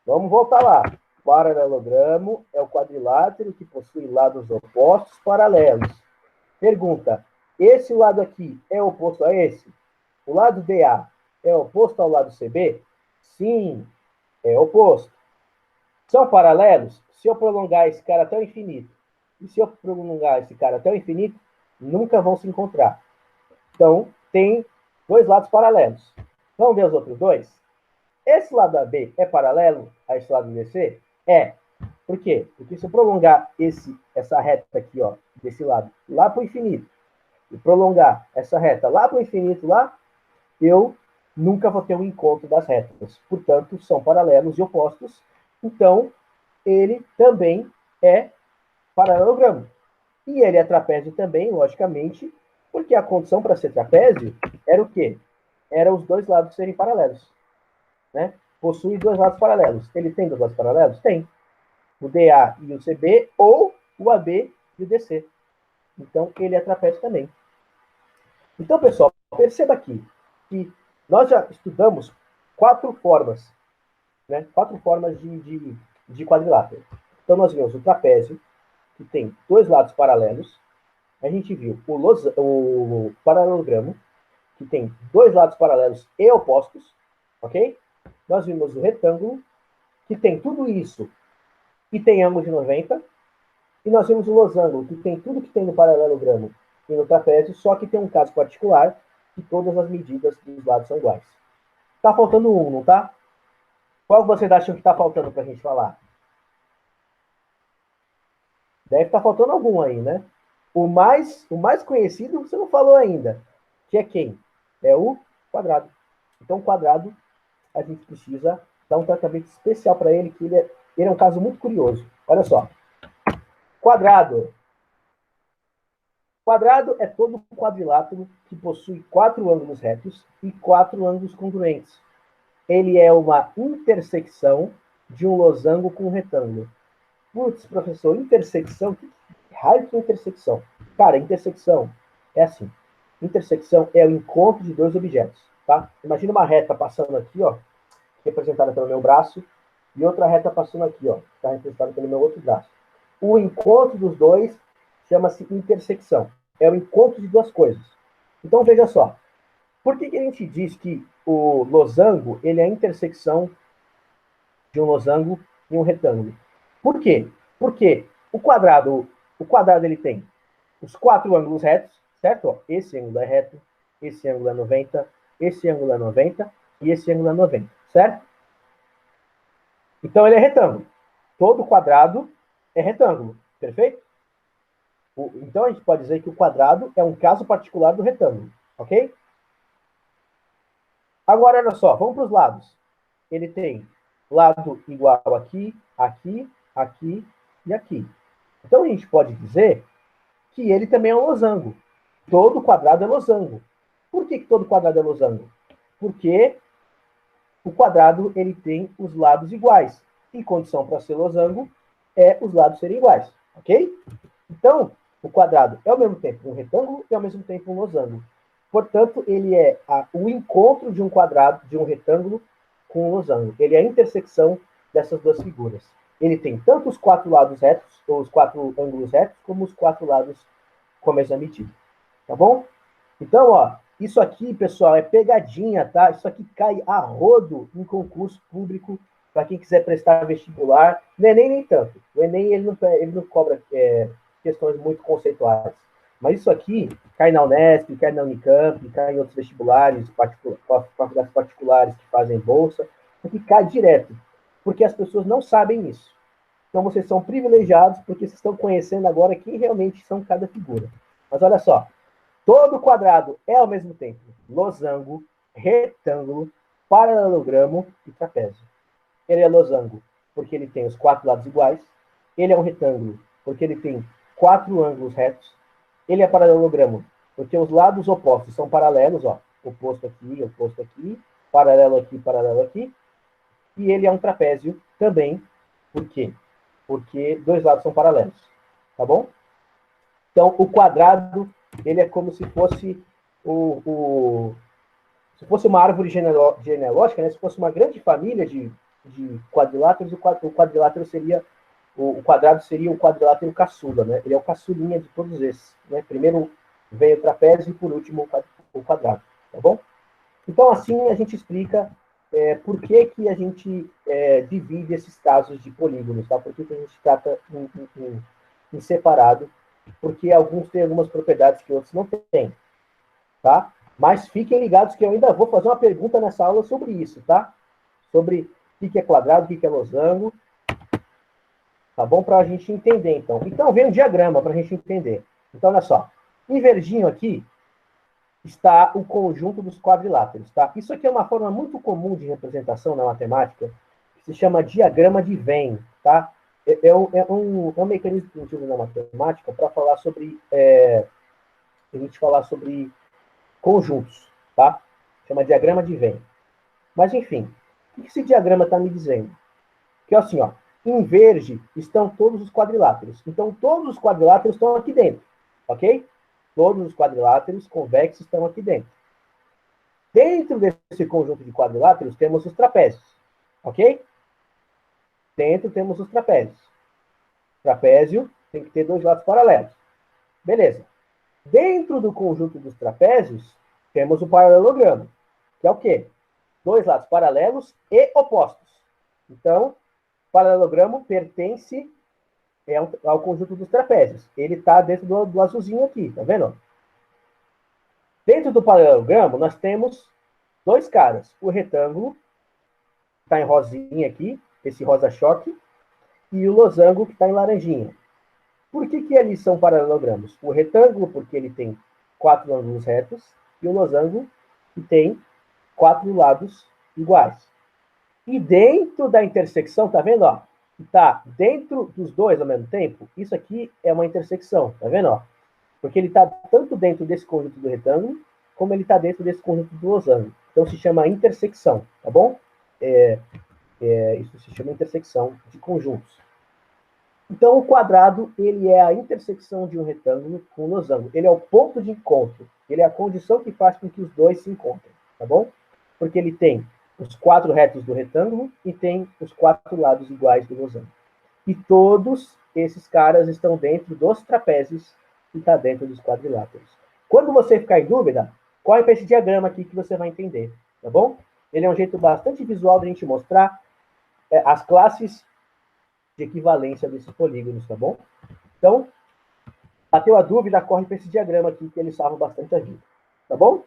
Vamos voltar lá. Paralelogramo é o quadrilátero que possui lados opostos paralelos. Pergunta: esse lado aqui é oposto a esse? O lado DA é oposto ao lado CB? Sim, é oposto. São paralelos? Se eu prolongar esse cara até o infinito, e se eu prolongar esse cara até o infinito, nunca vão se encontrar. Então, tem dois lados paralelos. Vamos ver os outros dois? Esse lado AB é paralelo a esse lado DC? É. Por quê? Porque se eu prolongar essa reta aqui, ó, desse lado, lá para o infinito, e prolongar essa reta lá para o infinito, lá, eu nunca vou ter um encontro das retas. Portanto, são paralelos e opostos. Então, ele também é paralelogramo. E ele é trapézio também, logicamente, porque a condição para ser trapézio era o quê? Era os dois lados serem paralelos. Né? Possui dois lados paralelos. Ele tem dois lados paralelos? Tem. O DA e o CB, ou o AB e o DC. Então, ele é trapézio também. Então, pessoal, perceba aqui que nós já estudamos quatro formas, né? Quatro formas de quadrilátero. Então, nós vimos o trapézio, que tem dois lados paralelos. A gente viu o paralelogramo, que tem dois lados paralelos e opostos, ok? Nós vimos o retângulo, que tem tudo isso e tem ângulo de 90. E nós vimos o losango, que tem tudo que tem no paralelogramo e no trapézio, só que tem um caso particular, que todas as medidas dos lados são iguais. Tá faltando um, não tá? Qual vocês acham que tá faltando pra gente falar? Deve estar faltando algum aí, né? O mais conhecido você não falou ainda, que é quem? É o quadrado. Então, o quadrado, a gente precisa dar um tratamento especial para ele, que ele é um caso muito curioso. Olha só. Quadrado. Quadrado é todo quadrilátero que possui quatro ângulos retos e quatro ângulos congruentes. Ele é uma intersecção de um losango com um retângulo. Putz, professor, intersecção? Que raio que é intersecção? Cara, intersecção é assim. Intersecção é o encontro de dois objetos, tá? Imagina uma reta passando aqui, ó, representada pelo meu braço, e outra reta passando aqui, ó, está representada pelo meu outro braço. O encontro dos dois chama-se intersecção. É o encontro de duas coisas. Então, veja só. Por que a gente diz que o losango ele é a intersecção de um losango e um retângulo? Por quê? Porque o quadrado ele tem os quatro ângulos retos, certo? Ó, esse ângulo é reto, esse ângulo é 90, esse ângulo é 90 e esse ângulo é 90, certo? Então, ele é retângulo. Todo quadrado é retângulo, perfeito? Então, a gente pode dizer que o quadrado é um caso particular do retângulo, ok? Agora, olha só, vamos para os lados. Ele tem lado igual aqui, aqui, aqui e aqui. Então, a gente pode dizer que ele também é um losango. Todo quadrado é losango. Por que todo quadrado é losango? Porque o quadrado ele tem os lados iguais. E condição para ser losango é os lados serem iguais, ok? Então, o quadrado é ao mesmo tempo um retângulo e ao mesmo tempo um losango. Portanto, ele é o encontro de um quadrado, de um retângulo com um losango. Ele é a intersecção dessas duas figuras. Ele tem tanto os quatro lados retos, ou os quatro ângulos retos, como os quatro lados com a mesma medida. Tá bom? Então, ó, isso aqui, pessoal, é pegadinha, tá? Isso aqui cai a rodo em concurso público para quem quiser prestar vestibular. No Enem, nem tanto. O Enem, ele não cobra questões muito conceituais. Mas isso aqui cai na Unesp, cai na Unicamp, cai em outros vestibulares, faculdades particulares que fazem bolsa. Isso aqui cai direto, porque as pessoas não sabem isso. Então, vocês são privilegiados porque vocês estão conhecendo agora quem realmente são cada figura. Mas olha só, todo quadrado é ao mesmo tempo losango, retângulo, paralelogramo e trapézio. Ele é losango porque ele tem os quatro lados iguais. Ele é um retângulo porque ele tem quatro ângulos retos. Ele é paralelogramo porque os lados opostos são paralelos, ó, oposto aqui, paralelo aqui, paralelo aqui. E ele é um trapézio também, por quê? Porque dois lados são paralelos, tá bom? Então, o quadrado, ele é como se fosse se fosse uma árvore genealógica, né? Se fosse uma grande família de quadriláteros, o quadrilátero seria o quadrado seria o quadrilátero caçula, né? Ele é o caçulinha de todos esses, né? Primeiro vem o trapézio e por último o quadrado, tá bom? Então, assim a gente explica por que a gente divide esses casos de polígonos, tá? Por que a gente trata em separado, porque alguns têm algumas propriedades que outros não têm, tá? Mas fiquem ligados que eu ainda vou fazer uma pergunta nessa aula sobre isso, tá? Sobre o que é quadrado, o que é losango, tá bom? Para a gente entender, então. Então, vem um diagrama para a gente entender. Então, olha só. Em verdinho aqui está o conjunto dos quadriláteros, tá? Isso aqui é uma forma muito comum de representação na matemática, que se chama diagrama de Venn, tá? É um mecanismo que a gente usa na matemática para falar sobre a gente falar sobre conjuntos, tá? Chama diagrama de Venn. Mas, enfim, o que esse diagrama está me dizendo? Que, assim, ó, em verde estão todos os quadriláteros. Então, todos os quadriláteros estão aqui dentro, ok? Todos os quadriláteros convexos estão aqui dentro. Dentro desse conjunto de quadriláteros, temos os trapézios, ok? Dentro temos os trapézios. Trapézio tem que ter dois lados paralelos. Beleza. Dentro do conjunto dos trapézios, temos o paralelogramo, que é o quê? Dois lados paralelos e opostos. Então, o paralelogramo pertence ao conjunto dos trapézios. Ele está dentro do azulzinho aqui, tá vendo? Dentro do paralelogramo, nós temos dois caras. O retângulo, que está em rosinha aqui, esse rosa choque, e o losango, que está em laranjinha. Por que eles são paralelogramos? O retângulo, porque ele tem quatro ângulos retos, e o losango, que tem quatro lados iguais. E dentro da intersecção, tá vendo? Ó, tá dentro dos dois ao mesmo tempo, isso aqui é uma intersecção, tá vendo? Ó? Porque ele está tanto dentro desse conjunto do retângulo, como ele está dentro desse conjunto do losango. Então se chama intersecção, tá bom? Isso se chama intersecção de conjuntos. Então o quadrado, ele é a intersecção de um retângulo com um losango. Ele é o ponto de encontro. Ele é a condição que faz com que os dois se encontrem, tá bom? Porque ele tem os quatro retos do retângulo e tem os quatro lados iguais do losango. E todos esses caras estão dentro dos trapézios e está dentro dos quadriláteros. Quando você ficar em dúvida, corre para esse diagrama aqui que você vai entender, tá bom? Ele é um jeito bastante visual de a gente mostrar as classes de equivalência desses polígonos, tá bom? Então, bateu a dúvida, corre para esse diagrama aqui que ele salva bastante a vida, tá bom?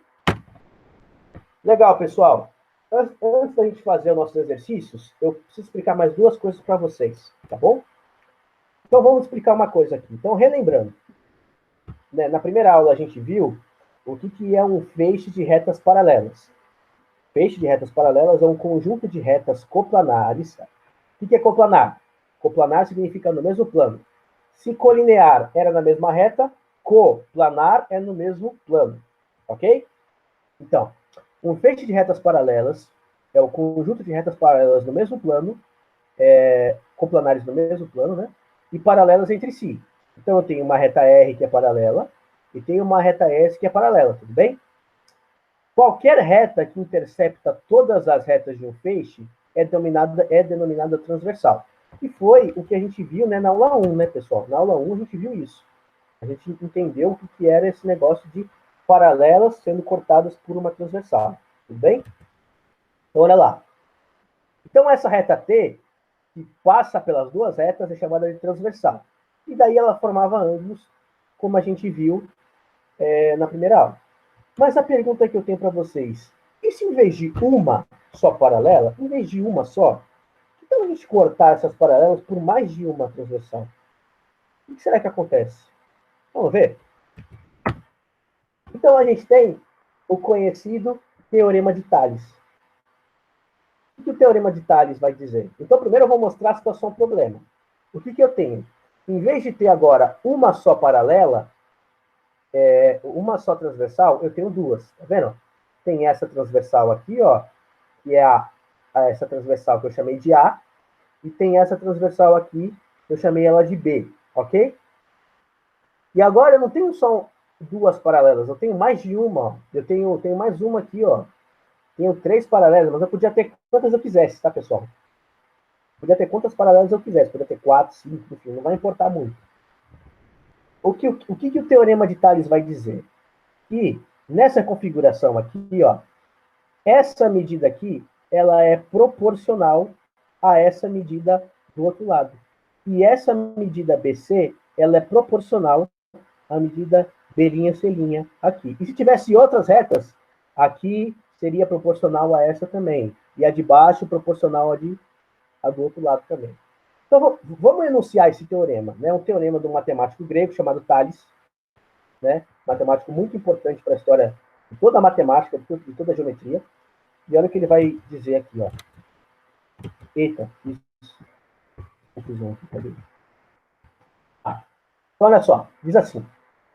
Legal, pessoal. antes da gente fazer os nossos exercícios, eu preciso explicar mais duas coisas para vocês, tá bom? Então vamos explicar uma coisa aqui. Então, relembrando, né, na primeira aula a gente viu o que é um feixe de retas paralelas. Feixe de retas paralelas é um conjunto de retas coplanares. O que é coplanar? Coplanar significa no mesmo plano. Se colinear era na mesma reta, coplanar é no mesmo plano. Ok? Então, um feixe de retas paralelas é o conjunto de retas paralelas no mesmo plano, coplanares no mesmo plano, né? E paralelas entre si. Então, eu tenho uma reta R que é paralela e tenho uma reta S que é paralela, tudo bem? Qualquer reta que intercepta todas as retas de um feixe é denominada transversal. E foi o que a gente viu, né, na aula 1, né, pessoal? Na aula 1 a gente viu isso. A gente entendeu o que era esse negócio de paralelas sendo cortadas por uma transversal. Tudo bem? Então, olha lá. Então, essa reta T, que passa pelas duas retas, é chamada de transversal. E daí ela formava ângulos, como a gente viu na primeira aula. Mas a pergunta que eu tenho para vocês, e se em vez de uma só paralela, em vez de uma só, que tal a gente cortar essas paralelas por mais de uma transversal? O que será que acontece? Vamos ver? Então a gente tem o conhecido Teorema de Tales. O que o Teorema de Tales vai dizer? Então primeiro eu vou mostrar a situação do problema. O que eu tenho? Em vez de ter agora uma só paralela, uma só transversal, eu tenho duas, tá vendo? Tem essa transversal aqui, ó, que é essa transversal que eu chamei de A, e tem essa transversal aqui, eu chamei ela de B, ok? E agora eu não tenho só duas paralelas, eu tenho mais de uma, ó. Eu tenho mais uma aqui, ó. Tenho 3 paralelas, mas eu podia ter quantas eu quisesse, tá, pessoal? Podia ter quantas paralelas eu quisesse, podia ter 4, 5, enfim, não vai importar muito. O que o Teorema de Tales vai dizer? Que nessa configuração aqui, ó, essa medida aqui, ela é proporcional a essa medida do outro lado. E essa medida BC, ela é proporcional à medida B', C' aqui. E se tivesse outras retas, aqui seria proporcional a essa também. E a de baixo proporcional a do outro lado também. Então, vamos enunciar esse teorema. Né? Um teorema de um matemático grego chamado Tales, né? Matemático muito importante para a história de toda a matemática, de toda a geometria. E olha o que ele vai dizer aqui, ó. Eita, isso. Confusão aqui, cadê? Então, olha só, diz assim.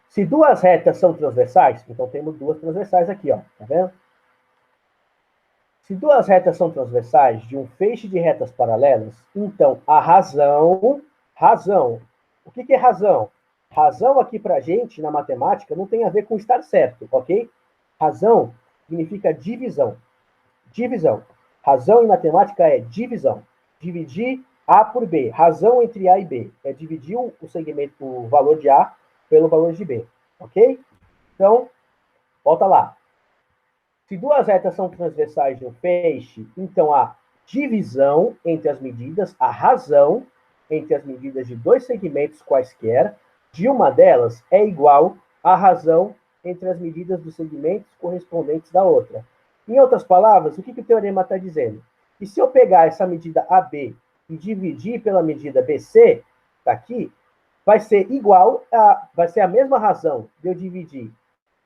Se duas retas são transversais, então temos duas transversais aqui, ó. Tá vendo? Se duas retas são transversais de um feixe de retas paralelas, então a razão, o que é razão? Razão aqui pra gente, na matemática, não tem a ver com estar certo, ok? Razão significa divisão. Divisão. Razão em matemática é divisão. Dividir A por B. Razão entre A e B é dividir o segmento, o valor de A pelo valor de B. Ok? Então, volta lá. Se duas retas são transversais de um feixe, então a divisão entre as medidas, a razão entre as medidas de dois segmentos quaisquer, de uma delas é igual à razão entre as medidas dos segmentos correspondentes da outra. Em outras palavras, o que o teorema está dizendo? E se eu pegar essa medida AB e dividir pela medida BC, está aqui, vai ser igual vai ser a mesma razão de eu dividir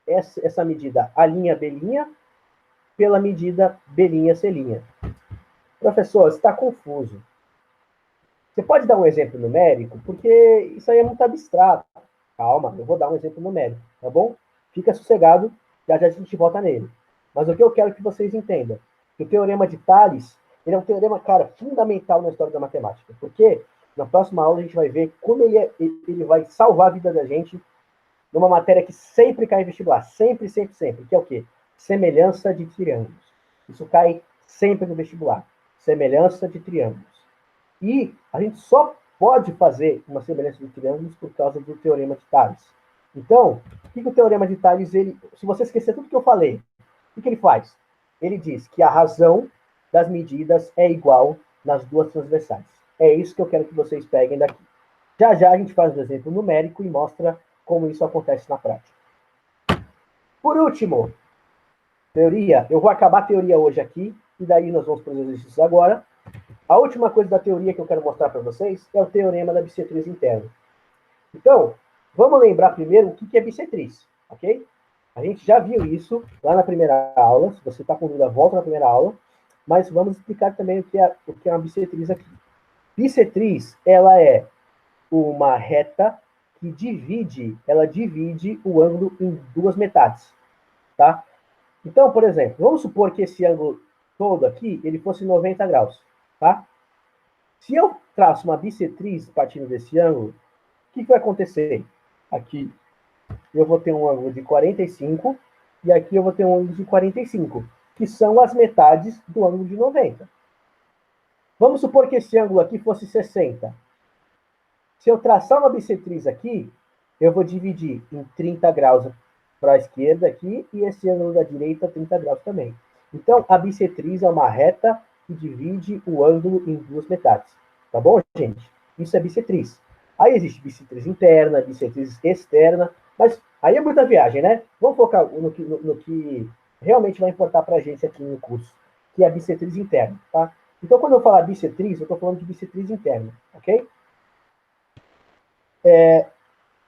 essa medida A', B' pela medida B', C'. Professor, você está confuso. Você pode dar um exemplo numérico? Porque isso aí é muito abstrato. Calma, eu vou dar um exemplo numérico, tá bom? Fica sossegado, já a gente volta nele. Mas o que eu quero que vocês entendam, que o Teorema de Tales, ele é um teorema, cara, fundamental na história da matemática. Porque na próxima aula a gente vai ver como ele vai salvar a vida da gente numa matéria que sempre cai em vestibular. Sempre, sempre, sempre. Que é o quê? Semelhança de triângulos. Isso cai sempre no vestibular. Semelhança de triângulos. E a gente só pode fazer uma semelhança de triângulos por causa do Teorema de Tales. Então, o que o Teorema de Tales, se você esquecer tudo que eu falei, o que ele faz? Ele diz que a razão das medidas é igual nas duas transversais. É isso que eu quero que vocês peguem daqui. Já a gente faz um exemplo numérico e mostra como isso acontece na prática. Por último, teoria. Eu vou acabar a teoria hoje aqui e daí nós vamos para os exercícios agora. A última coisa da teoria que eu quero mostrar para vocês é o teorema da bissetriz interna. Então, vamos lembrar primeiro o que é bissetriz, ok? A gente já viu isso lá na primeira aula. Se você está com dúvida, volta na primeira aula. Mas vamos explicar também o que é uma bissetriz aqui. Bissetriz, ela é uma reta que divide o ângulo em duas metades, tá? Então, por exemplo, vamos supor que esse ângulo todo aqui, ele fosse 90 graus, tá? Se eu traço uma bissetriz partindo desse ângulo, o que vai acontecer? Aqui eu vou ter um ângulo de 45 e aqui eu vou ter um ângulo de 45, que são as metades do ângulo de 90. Vamos supor que esse ângulo aqui fosse 60. Se eu traçar uma bissetriz aqui, eu vou dividir em 30 graus para a esquerda aqui e esse ângulo da direita 30 graus também. Então, a bissetriz é uma reta que divide o ângulo em duas metades. Tá bom, gente? Isso é bissetriz. Aí existe bissetriz interna, bissetriz externa, mas aí é muita viagem, né? Vamos focar no que realmente vai importar para a gente aqui no curso, que é a bissetriz interna, tá? Então, quando eu falar bissetriz, eu estou falando de bissetriz interna, ok?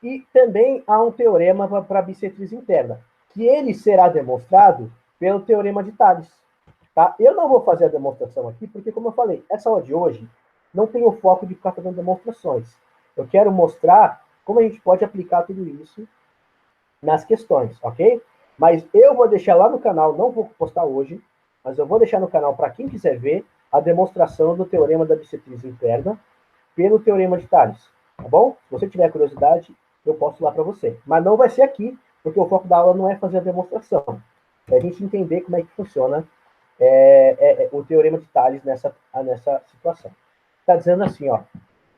E também há um teorema para a bissetriz interna, que ele será demonstrado pelo teorema de Tales. Tá? Eu não vou fazer a demonstração aqui, porque, como eu falei, essa aula de hoje não tem o foco de ficar fazendo demonstrações. Eu quero mostrar como a gente pode aplicar tudo isso nas questões, ok? Mas eu vou deixar lá no canal, não vou postar hoje, mas eu vou deixar no canal para quem quiser ver a demonstração do teorema da bissetriz interna pelo teorema de Tales, tá bom? Se você tiver curiosidade, eu posto lá para você. Mas não vai ser aqui, porque o foco da aula não é fazer a demonstração. É a gente entender como é que funciona o teorema de Tales nessa situação. Está dizendo assim, ó.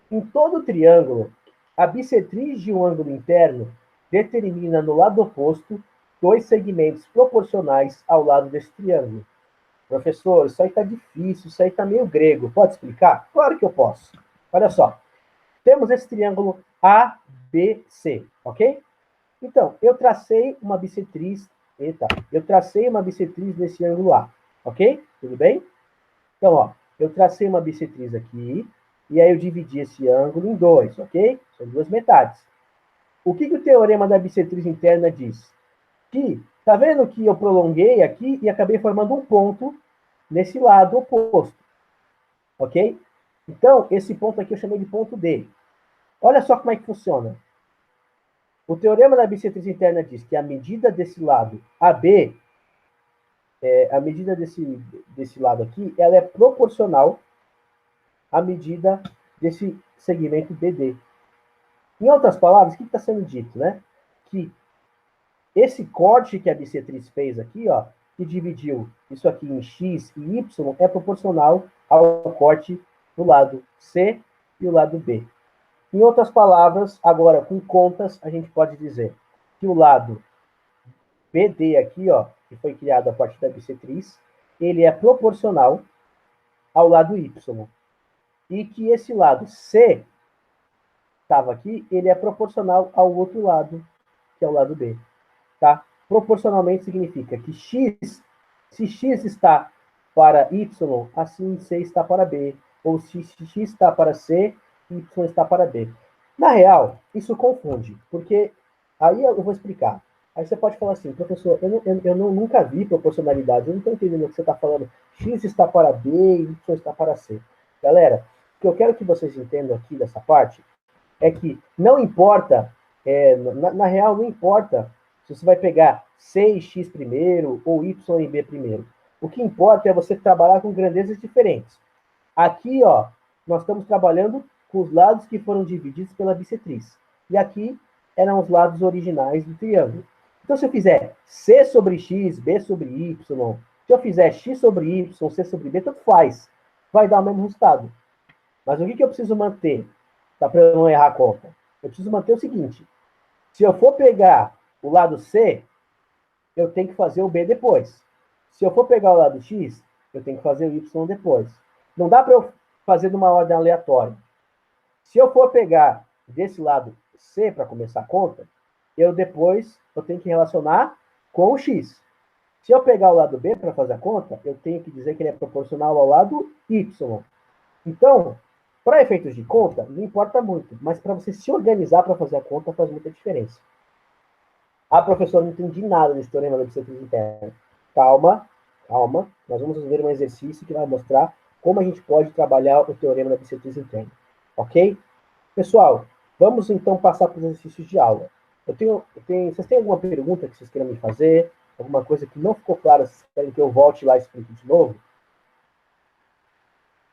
Em todo triângulo, a bissetriz de um ângulo interno determina no lado oposto dois segmentos proporcionais ao lado desse triângulo. Professor, isso aí está difícil, isso aí está meio grego. Pode explicar? Claro que eu posso. Olha só. Temos esse triângulo ABC, ok? Então, eu tracei uma bissetriz nesse ângulo A, ok? Tudo bem? Então, ó, eu tracei uma bissetriz aqui, e aí eu dividi esse ângulo em dois, ok? São duas metades. O que o teorema da bissetriz interna diz? Que, tá vendo que eu prolonguei aqui e acabei formando um ponto nesse lado oposto, ok? Então, esse ponto aqui eu chamei de ponto D. Olha só como é que funciona. O teorema da bissetriz interna diz que a medida desse lado AB, a medida desse lado aqui, ela é proporcional à medida desse segmento BD. Em outras palavras, o que está sendo dito, né? Que esse corte que a bissetriz fez aqui, ó, que dividiu isso aqui em X e Y, é proporcional ao corte do lado C e o lado B. Em outras palavras, agora com contas, a gente pode dizer que o lado BD aqui, ó, que foi criado a partir da bissetriz, ele é proporcional ao lado Y. E que esse lado C, estava aqui, ele é proporcional ao outro lado, que é o lado B. Tá? Proporcionalmente significa que X, se X está para Y, assim C está para B. Ou se X está para C, Y está para B. Na real, isso confunde, porque aí eu vou explicar. Aí você pode falar assim, professor, eu nunca vi proporcionalidade, eu não estou entendendo o que você está falando. X está para B, Y está para C. Galera, o que eu quero que vocês entendam aqui dessa parte é que não importa, na real, não importa se você vai pegar C e X primeiro ou Y e B primeiro. O que importa é você trabalhar com grandezas diferentes. Aqui, ó, nós estamos trabalhando com os lados que foram divididos pela bissetriz. E aqui eram os lados originais do triângulo. Então, se eu fizer C sobre X, B sobre Y, se eu fizer X sobre Y, C sobre B, tanto faz. Vai dar o mesmo resultado. Mas o que eu preciso manter? Tá, para eu não errar a conta. Eu preciso manter o seguinte. Se eu for pegar o lado C, eu tenho que fazer o B depois. Se eu for pegar o lado X, eu tenho que fazer o Y depois. Não dá para eu fazer numa ordem aleatória. Se eu for pegar desse lado C para começar a conta, eu tenho que relacionar com o X. Se eu pegar o lado B para fazer a conta, eu tenho que dizer que ele é proporcional ao lado Y. Então, para efeitos de conta, não importa muito, mas para você se organizar para fazer a conta faz muita diferença. Ah, professor, não entendi nada desse teorema da bissetriz interna. Calma, calma. Nós vamos ver um exercício que vai mostrar como a gente pode trabalhar o teorema da bissetriz interna. Ok? Pessoal, vamos então passar para os exercícios de aula. Vocês têm alguma pergunta que vocês queiram me fazer? Alguma coisa que não ficou clara, vocês querem que eu volte lá e explique de novo?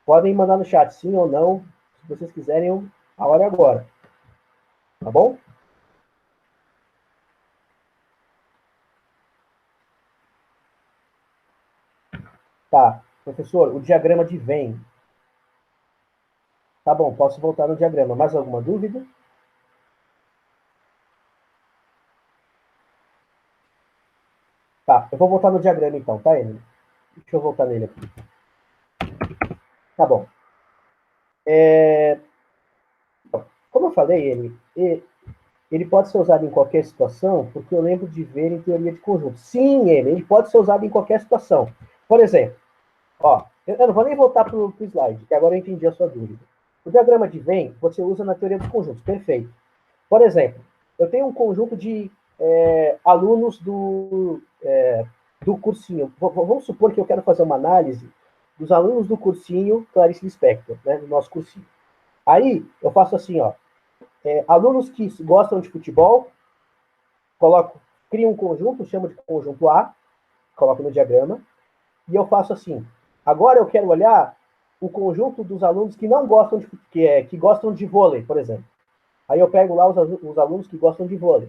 Podem mandar no chat, sim ou não. Se vocês quiserem, a hora é agora. Tá bom? Tá. Professor, o diagrama de Venn. Tá bom, posso voltar no diagrama. Mais alguma dúvida? Tá, eu vou voltar no diagrama então, tá, Emily? Deixa eu voltar nele aqui. Tá bom. Como eu falei, ele pode ser usado em qualquer situação, porque eu lembro de ver em teoria de conjunto. Sim, ele pode ser usado em qualquer situação. Por exemplo, ó, eu não vou nem voltar para o slide, que agora eu entendi a sua dúvida. O diagrama de Venn você usa na teoria dos conjuntos, perfeito. Por exemplo, eu tenho um conjunto de alunos do cursinho. Vamos supor que eu quero fazer uma análise dos alunos do cursinho Clarice Lispector, né, do nosso cursinho. Aí eu faço assim, ó, alunos que gostam de futebol, crio um conjunto, chamo de conjunto A, coloco no diagrama, e eu faço assim. Agora eu quero olhar o conjunto dos alunos que não gostam que gostam de vôlei, por exemplo. Aí eu pego lá os alunos que gostam de vôlei.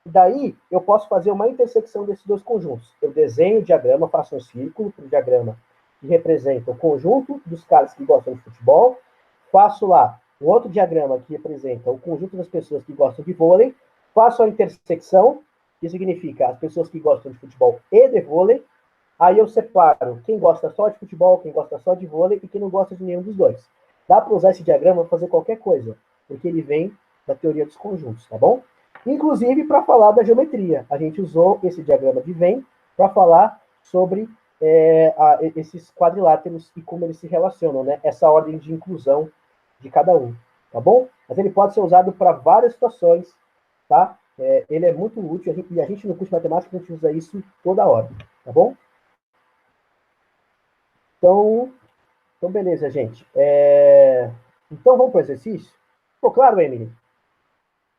E daí eu posso fazer uma intersecção desses dois conjuntos. Eu desenho o diagrama, faço um círculo para o diagrama que representa o conjunto dos caras que gostam de futebol, faço lá um outro diagrama que representa o conjunto das pessoas que gostam de vôlei, faço a intersecção, que significa as pessoas que gostam de futebol e de vôlei, aí eu separo quem gosta só de futebol, quem gosta só de vôlei e quem não gosta de nenhum dos dois. Dá para usar esse diagrama para fazer qualquer coisa, porque ele vem da teoria dos conjuntos, tá bom? Inclusive para falar da geometria. A gente usou esse diagrama de Venn para falar sobre esses quadriláteros e como eles se relacionam, né? Essa ordem de inclusão de cada um, tá bom? Mas ele pode ser usado para várias situações, tá? Ele é muito útil e a gente no curso de matemática a gente usa isso toda hora, tá bom? Então beleza, gente. Então vamos para o exercício? Ficou claro, Emily?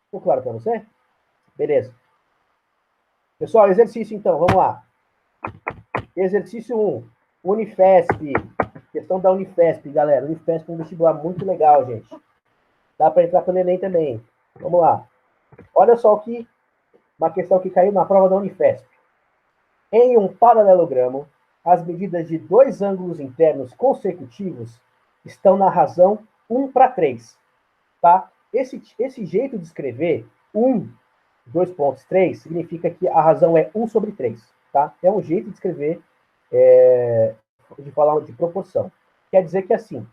Ficou claro para você? Beleza. Pessoal, exercício então, vamos lá. Exercício 1. Unifesp. Questão da Unifesp, galera. Unifesp é um vestibular muito legal, gente. Dá para entrar para o Enem também. Vamos lá. Olha só aqui uma questão que caiu na prova da Unifesp. Em um paralelogramo, as medidas de dois ângulos internos consecutivos estão na razão 1/3. Tá? Esse jeito de escrever 2,3 significa que a razão é 1/3. Tá? É um jeito de escrever, de falar de proporção. Quer dizer que assim,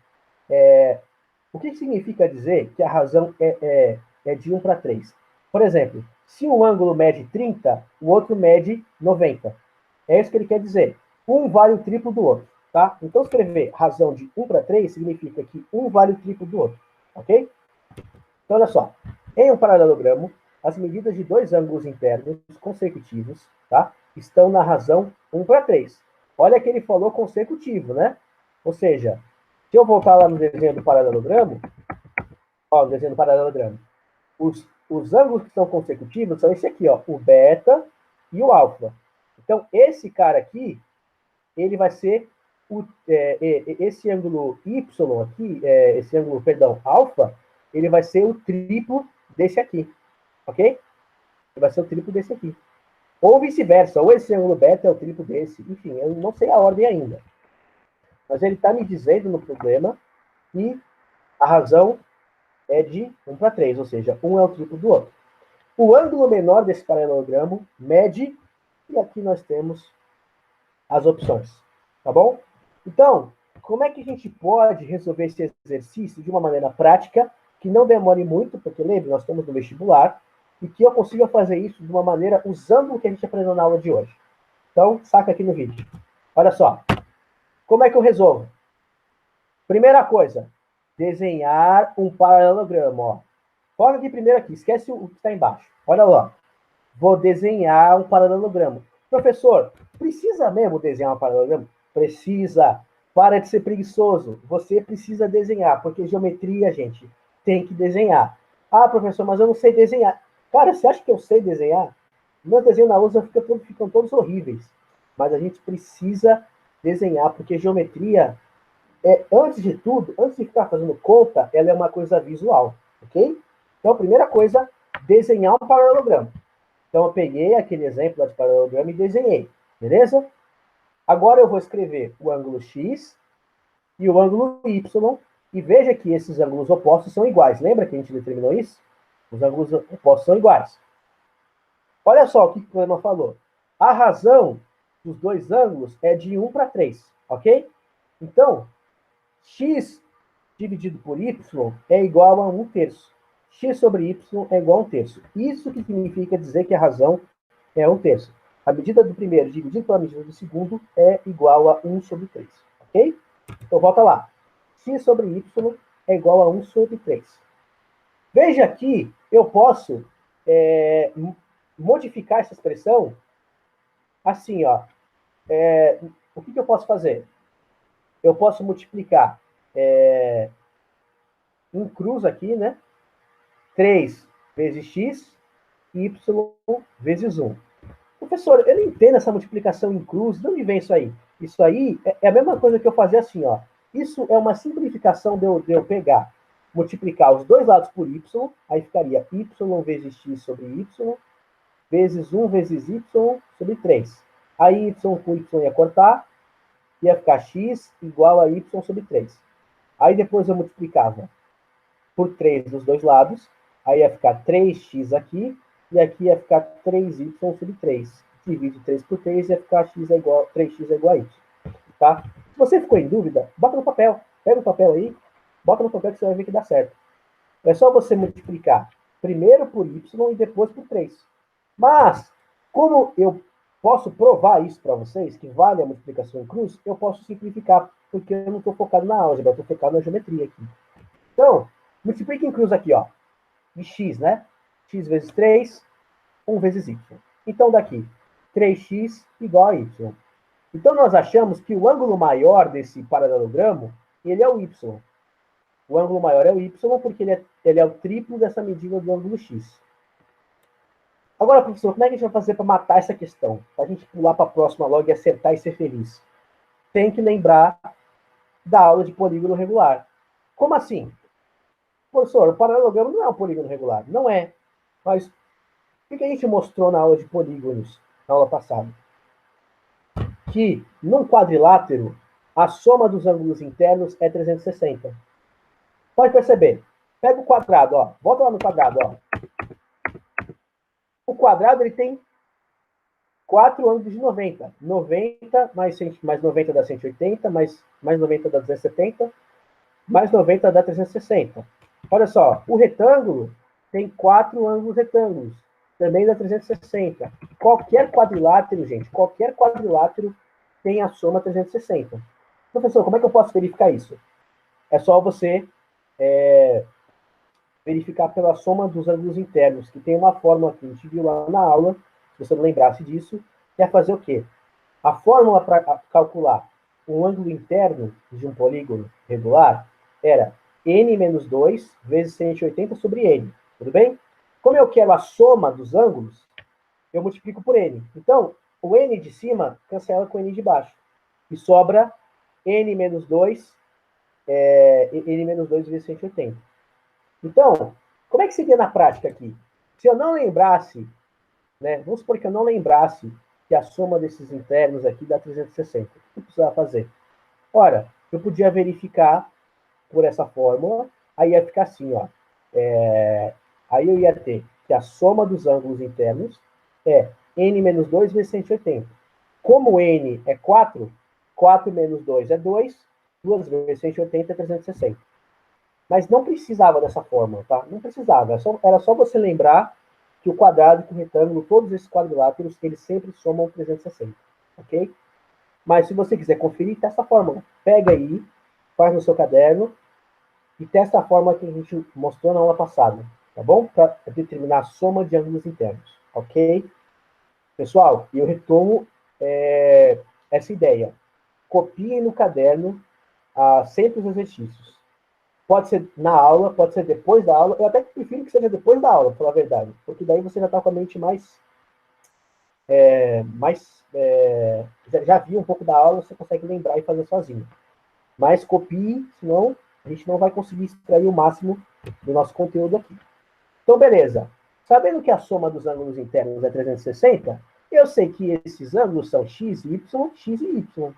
o que significa dizer que a razão é de 1/3? Por exemplo, se um ângulo mede 30, o outro mede 90. É isso que ele quer dizer. Um vale o triplo do outro. Tá? Então, escrever razão de 1/3 significa que um vale o triplo do outro. Ok? Então, olha só. Em um paralelogramo, as medidas de dois ângulos internos consecutivos, tá, estão na razão 1/3. Olha que ele falou consecutivo, né? Ou seja, se eu voltar lá no desenho do paralelogramo, ó, no desenho do paralelogramo, os ângulos que são consecutivos são esse aqui, ó, o beta e o alfa. Então, esse cara aqui, ele vai ser esse ângulo y aqui, esse ângulo, perdão, alfa, ele vai ser o triplo desse aqui, ok? Ele vai ser o triplo desse aqui. Ou vice-versa, ou esse ângulo beta é o triplo desse, enfim, eu não sei a ordem ainda. Mas ele está me dizendo no problema que a razão é de 1/3, ou seja, um é o triplo do outro. O ângulo menor desse paralelogramo mede, e aqui nós temos as opções, tá bom? Então, como é que a gente pode resolver esse exercício de uma maneira prática, que não demore muito, porque lembre, nós estamos no vestibular, e que eu consiga fazer isso de uma maneira usando o que a gente aprendeu na aula de hoje. Então, saca aqui no vídeo. Olha só. Como é que eu resolvo? Primeira coisa, desenhar um paralelogramo. Ó. Foca aqui primeiro aqui, esquece o que está embaixo. Olha lá. Vou desenhar um paralelogramo. Professor, precisa mesmo desenhar um paralelogramo? Precisa. Para de ser preguiçoso. Você precisa desenhar, porque geometria, gente, tem que desenhar. Ah, professor, mas eu não sei desenhar. Cara, você acha que eu sei desenhar? Meus desenhos na lousa ficam todos horríveis. Mas a gente precisa desenhar, porque geometria, antes de tudo, antes de ficar fazendo conta, ela é uma coisa visual, ok? Então, primeira coisa, desenhar um paralelogramo. Então, eu peguei aquele exemplo de paralelogramo e desenhei, beleza? Agora eu vou escrever o ângulo X e o ângulo Y, e veja que esses ângulos opostos são iguais. Lembra que a gente determinou isso? Os ângulos opostos são iguais. Olha só o que o problema falou. A razão dos dois ângulos é de 1 para 3, ok? Então, X dividido por Y é igual a 1 terço. X sobre Y é igual a 1 terço. Isso que significa dizer que a razão é 1 terço. A medida do primeiro dividido pela medida do segundo é igual a 1 sobre 3. Ok? Então, volta lá. X sobre Y é igual a 1 sobre 3. Veja que eu posso modificar essa expressão assim, ó. O que eu posso fazer? Eu posso multiplicar em cruz aqui, né? 3 vezes x, y vezes 1. Professor, eu não entendo essa multiplicação em cruz, de onde vem isso aí? Isso aí é a mesma coisa que eu fazer assim, ó. Isso é uma simplificação de eu pegar, multiplicar os dois lados por y, aí ficaria y vezes x sobre y, vezes 1 vezes y sobre 3. Aí y com y ia cortar, ia ficar x igual a y sobre 3. Aí depois eu multiplicava por 3 dos dois lados, aí ia ficar 3x aqui, e aqui ia ficar 3y sobre 3. Divide 3 por 3 ia ficar 3x é igual a y. Tá? Se você ficou em dúvida, bota no papel. Pega o papel aí, bota no papel que você vai ver que dá certo. É só você multiplicar primeiro por y e depois por 3. Mas, como eu posso provar isso para vocês, que vale a multiplicação em cruz, eu posso simplificar, porque eu não estou focado na álgebra, eu estou focado na geometria aqui. Então, multiplica em cruz aqui, ó, de x, né? X vezes 3, 1 vezes y. Então, daqui, 3x igual a y. Então, nós achamos que o ângulo maior desse paralelogramo, ele é o y. O ângulo maior é o y, porque ele é o triplo dessa medida do ângulo x. Agora, professor, como é que a gente vai fazer para matar essa questão? Para a gente pular para a próxima logo e acertar e ser feliz? Tem que lembrar da aula de polígono regular. Como assim? Professor, o paralelogramo não é um polígono regular. Não é. Mas o que a gente mostrou na aula de polígonos, na aula passada? Que num quadrilátero, a soma dos ângulos internos é 360. Pode perceber. Pega o quadrado, ó. Volta lá no quadrado, ó. O quadrado ele tem 4 ângulos de 90. 90 mais 90 dá 180, mais 90 dá 270, mais 90 dá 360. Olha só, o retângulo tem 4 ângulos retângulos, também dá 360. Qualquer quadrilátero, gente, qualquer quadrilátero tem a soma 360. Professor, como é que eu posso verificar isso? É só você verificar pela soma dos ângulos internos, que tem uma fórmula que a gente viu lá na aula, se você não lembrasse disso, que é fazer o quê? A fórmula para calcular um ângulo interno de um polígono regular era n menos 2 vezes 180 sobre n, tudo bem? Como eu quero a soma dos ângulos, eu multiplico por n. Então, o n de cima cancela com o n de baixo. E sobra n menos 2, n menos 2 vezes 180. Então, como é que seria na prática aqui? Se eu não lembrasse, né, vamos supor que eu não lembrasse que a soma desses internos aqui dá 360. O que eu precisava fazer? Ora, eu podia verificar por essa fórmula, aí ia ficar assim, ó. Aí eu ia ter que a soma dos ângulos internos é n menos 2 vezes 180. Como n é 4, 4 menos 2 é 2, 2 vezes 180 é 360. Mas não precisava dessa fórmula, tá? Não precisava. Era só você lembrar que o quadrado e que o retângulo, todos esses quadriláteros, eles sempre somam 360. ok? Mas se você quiser conferir, testa a fórmula. Pega aí, faz no seu caderno e testa a fórmula que a gente mostrou na aula passada, tá bom? Para determinar a soma de ângulos internos, ok? Pessoal, eu retomo essa ideia. Copiem no caderno sempre os exercícios. Pode ser na aula, pode ser depois da aula. Eu até prefiro que seja depois da aula, pra falar a verdade. Porque daí você já está com a mente já viu um pouco da aula, você consegue lembrar e fazer sozinho. Mas copie, senão a gente não vai conseguir extrair o máximo do nosso conteúdo aqui. Então, beleza. Sabendo que a soma dos ângulos internos é 360, eu sei que esses ângulos são x, y, x e y.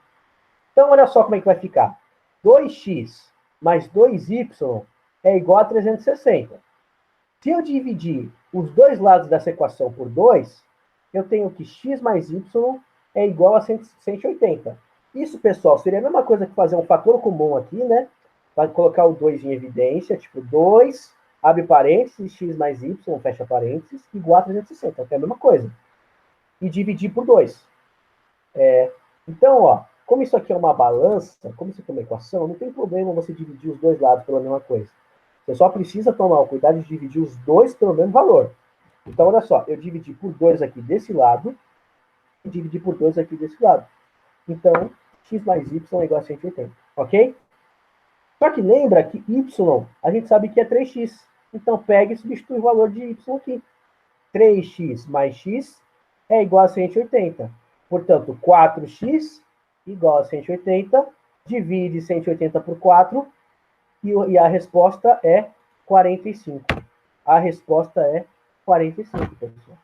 Então, olha só como é que vai ficar. 2x mais 2y é igual a 360. Se eu dividir os dois lados dessa equação por 2, eu tenho que x mais y é igual a 180. Isso, pessoal, seria a mesma coisa que fazer um fator comum aqui, né? Vai colocar o 2 em evidência, tipo 2, abre parênteses, x mais y, fecha parênteses, igual a 360, que é a mesma coisa. E dividir por 2. Então, ó, como isso aqui é uma balança, como isso aqui é uma equação, não tem problema você dividir os dois lados pela mesma coisa. Você só precisa tomar o cuidado de dividir os dois pelo mesmo valor. Então, olha só, eu dividi por 2 aqui desse lado e dividi por 2 aqui desse lado. Então, x mais y é igual a 180, ok? Só que lembra que y, a gente sabe que é 3x. Então, pega e substitui o valor de y aqui. 3x mais x é igual a 180. Portanto, 4x igual a 180. Divide 180 por 4 e a resposta é 45. A resposta é 45, pessoal.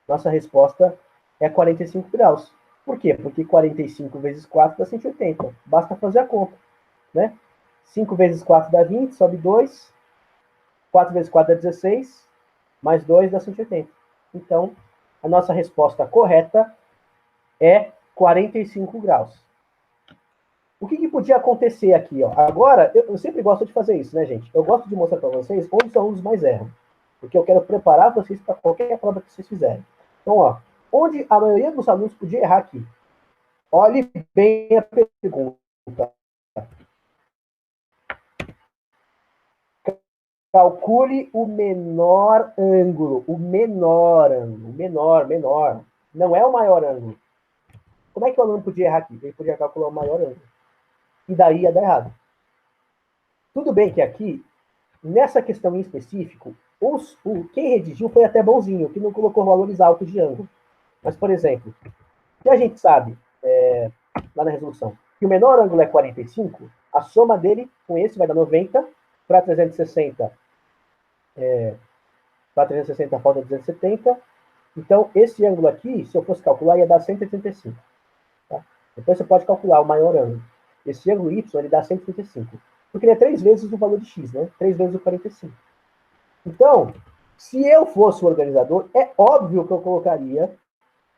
Nossa resposta é 45 graus. Por quê? Porque 45 vezes 4 dá 180. Basta fazer a conta, né? 5 vezes 4 dá 20, sobe 2. 4 vezes 4 dá 16, mais 2 dá 180. Então, a nossa resposta correta é 45 graus. O que podia acontecer aqui? Ó? Agora, eu sempre gosto de fazer isso, né, gente? Eu gosto de mostrar para vocês onde os alunos mais erram. Porque eu quero preparar vocês para qualquer prova que vocês fizerem. Então, ó, onde a maioria dos alunos podia errar aqui? Olhe bem a pergunta. Calcule o menor ângulo. O menor ângulo. Menor. Não é o maior ângulo. Como é que o aluno podia errar aqui? Ele podia calcular o maior ângulo. E daí ia dar errado. Tudo bem que aqui, nessa questão em específico, quem redigiu foi até bonzinho, que não colocou valores altos de ângulo. Mas, por exemplo, se a gente sabe, lá na resolução, que o menor ângulo é 45, a soma dele com esse vai dar 90, para 360 falta 270. Então, esse ângulo aqui, se eu fosse calcular, ia dar 185. Tá? Depois você pode calcular o maior ângulo. Esse ângulo y, ele dá 135. Porque ele é 3 vezes o valor de x, né? 3 vezes o 45. Então, se eu fosse o organizador, é óbvio que eu colocaria,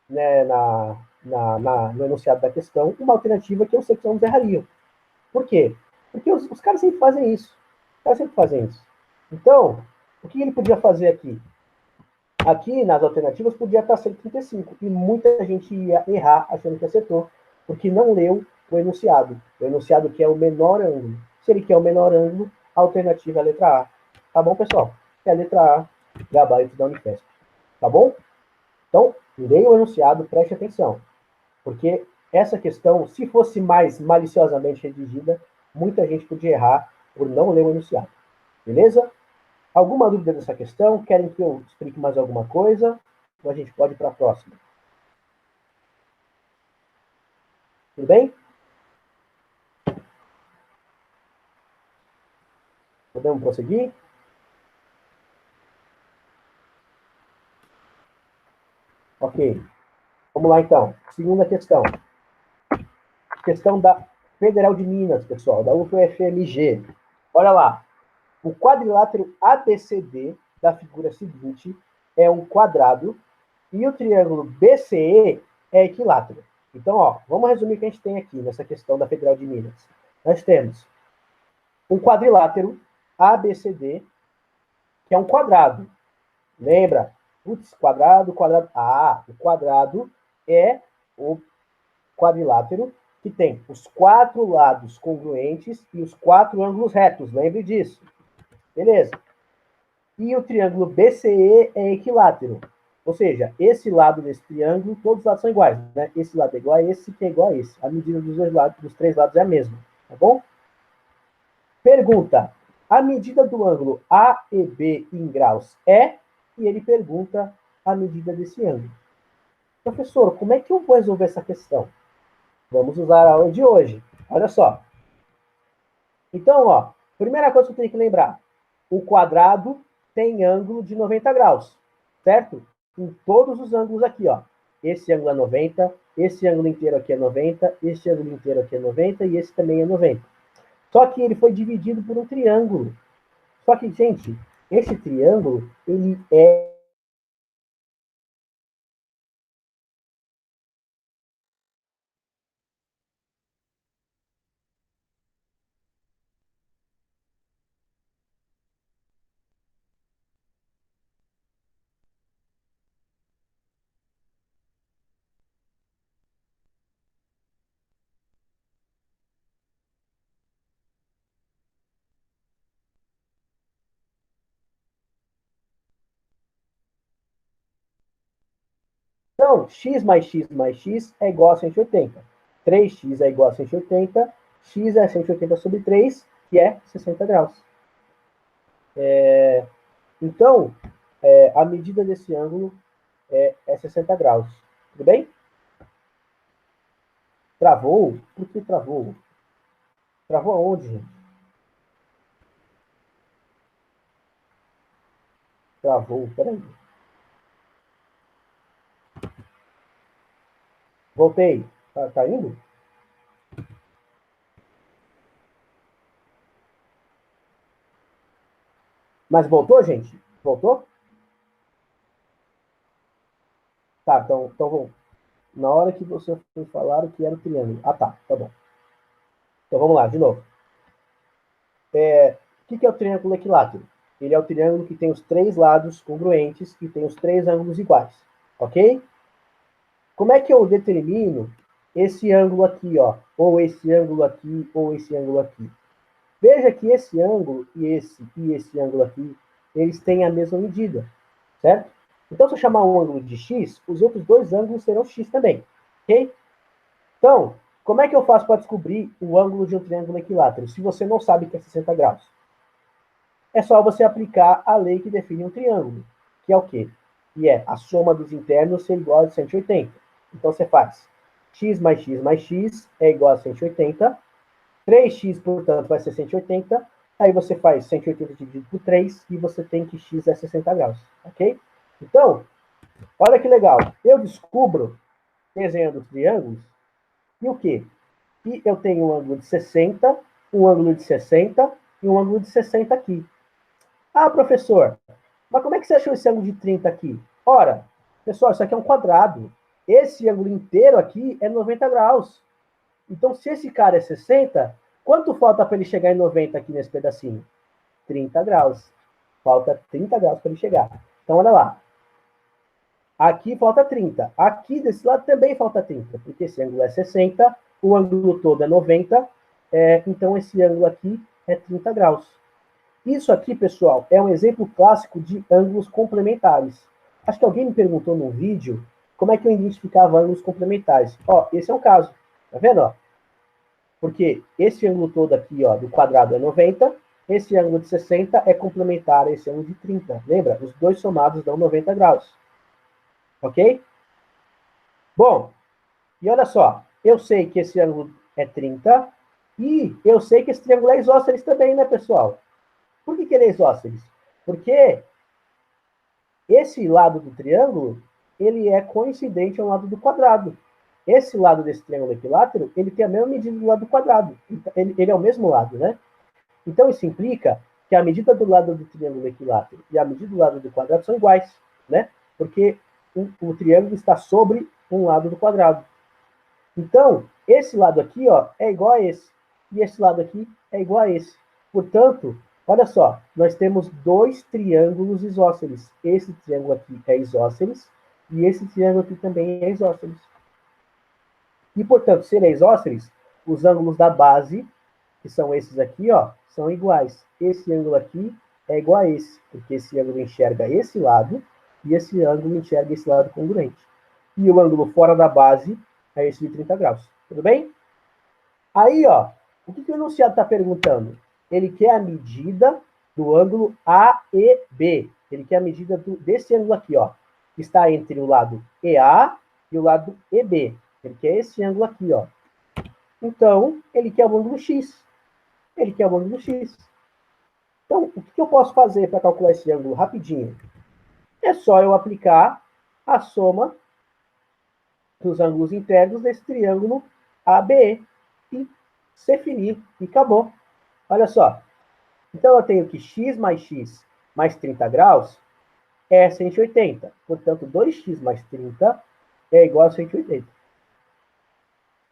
né, no enunciado da questão uma alternativa que eu sei que os alunos errariam. Por quê? Porque os caras sempre fazem isso. Os caras sempre fazem isso. Então, o que ele podia fazer aqui? Aqui, nas alternativas, podia estar 135. E muita gente ia errar achando que acertou, porque não leu o enunciado. O enunciado que é o menor ângulo. Se ele quer o menor ângulo, a alternativa é a letra A. Tá bom, pessoal? É a letra A, gabarito da Unifesp. Tá bom? Então, leia o enunciado, preste atenção. Porque essa questão, se fosse mais maliciosamente redigida, muita gente podia errar por não ler o enunciado. Beleza? Alguma dúvida dessa questão? Querem que eu explique mais alguma coisa? Ou a gente pode ir para a próxima? Tudo bem? Podemos prosseguir? Ok. Vamos lá, então. Segunda questão. Questão da Federal de Minas, pessoal, da UFMG. Olha lá. O quadrilátero ABCD da figura seguinte é um quadrado e o triângulo BCE é equilátero. Então, ó, vamos resumir o que a gente tem aqui nessa questão da Federal de Minas. Nós temos um quadrilátero ABCD, que é um quadrado. Lembra? Putz, quadrado. Ah, o quadrado é o quadrilátero, que tem os 4 lados congruentes e os 4 ângulos retos, lembre disso. Beleza. E o triângulo BCE é equilátero. Ou seja, esse lado desse triângulo, todos os lados são iguais, né? Esse lado é igual a esse, que é igual a esse. A medida dos dois lados, dos 3 lados é a mesma, tá bom? Pergunta: a medida do ângulo AEB em graus é? E ele pergunta a medida desse ângulo. Professor, como é que eu vou resolver essa questão? Vamos usar a aula de hoje. Olha só. Então, ó, primeira coisa que eu tenho que lembrar: o quadrado tem ângulo de 90 graus, certo? Em todos os ângulos aqui, ó. Esse ângulo é 90, esse ângulo inteiro aqui é 90, esse ângulo inteiro aqui é 90 e esse também é 90. Só que ele foi dividido por um triângulo. Só que, gente, esse triângulo, ele é Então, x mais x mais x é igual a 180. 3x é igual a 180, x é 180 sobre 3, que é 60 graus. Então, a medida desse ângulo é 60 graus. Tudo bem? Travou? Por que travou? Travou aonde, gente? Travou, peraí. Voltei. Tá indo? Mas voltou, gente? Voltou? Tá, então vamos. Na hora que você foi falar o que era o triângulo. Ah, tá bom. Então vamos lá, de novo. O que é o triângulo equilátero? Ele é o triângulo que tem os 3 lados congruentes e tem os 3 ângulos iguais. Ok? Como é que eu determino esse ângulo aqui, ó? Ou esse ângulo aqui, ou esse ângulo aqui? Veja que esse ângulo e esse ângulo aqui, eles têm a mesma medida, certo? Então, se eu chamar um ângulo de x, os outros dois ângulos serão x também, ok? Então, como é que eu faço para descobrir o ângulo de um triângulo equilátero, se você não sabe que é 60 graus? É só você aplicar a lei que define um triângulo, que é o quê? E é a soma dos internos ser igual a 180. Então, você faz x mais x mais x é igual a 180, 3x, portanto, vai ser 180. Aí você faz 180 dividido por 3 e você tem que x é 60 graus, ok? Então, olha que legal. Eu descubro, desenhando os triângulos, e o quê? E eu tenho um ângulo de 60, um ângulo de 60 e um ângulo de 60 aqui. Ah, professor, mas como é que você achou esse ângulo de 30 aqui? Ora, pessoal, isso aqui é um quadrado. Esse ângulo inteiro aqui é 90 graus. Então, se esse cara é 60, quanto falta para ele chegar em 90 aqui nesse pedacinho? 30 graus. Falta 30 graus para ele chegar. Então, olha lá. Aqui falta 30. Aqui desse lado também falta 30, porque esse ângulo é 60, o ângulo todo é 90, então esse ângulo aqui é 30 graus. Isso aqui, pessoal, é um exemplo clássico de ângulos complementares. Acho que alguém me perguntou no vídeo como é que eu identificava ângulos complementares. Ó, esse é um caso. Tá vendo? Ó? Porque esse ângulo todo aqui, ó, do quadrado é 90, esse ângulo de 60 é complementar a esse ângulo de 30. Lembra? Os dois somados dão 90 graus. Ok? Bom, e olha só, eu sei que esse ângulo é 30 e eu sei que esse triângulo é isósceles também, né, pessoal? Por que ele é isósceles? Porque esse lado do triângulo, ele é coincidente ao lado do quadrado. Esse lado desse triângulo equilátero, ele tem a mesma medida do lado do quadrado. Ele é o mesmo lado, né? Então, isso implica que a medida do lado do triângulo equilátero e a medida do lado do quadrado são iguais, né? Porque o triângulo está sobre um lado do quadrado. Então, esse lado aqui, ó, é igual a esse. E esse lado aqui é igual a esse. Portanto, olha só, nós temos dois triângulos isósceles. Esse triângulo aqui é isósceles e esse triângulo aqui também é isósceles. E, portanto, se ele é isósceles, os ângulos da base, que são esses aqui, ó, são iguais. Esse ângulo aqui é igual a esse, porque esse ângulo enxerga esse lado e esse ângulo enxerga esse lado congruente. E o ângulo fora da base é esse de 30 graus. Tudo bem? Aí, ó, o que o enunciado está perguntando? Ele quer a medida do ângulo AEB. Ele quer a medida desse ângulo aqui, ó, que está entre o lado EA e o lado EB. Ele quer esse ângulo aqui, ó. Então, ele quer o ângulo X. Ele quer o ângulo X. Então, o que eu posso fazer para calcular esse ângulo rapidinho? É só eu aplicar a soma dos ângulos internos desse triângulo ABE e se finir, e acabou. Olha só. Então, eu tenho que x mais 30 graus é 180. Portanto, 2x mais 30 é igual a 180.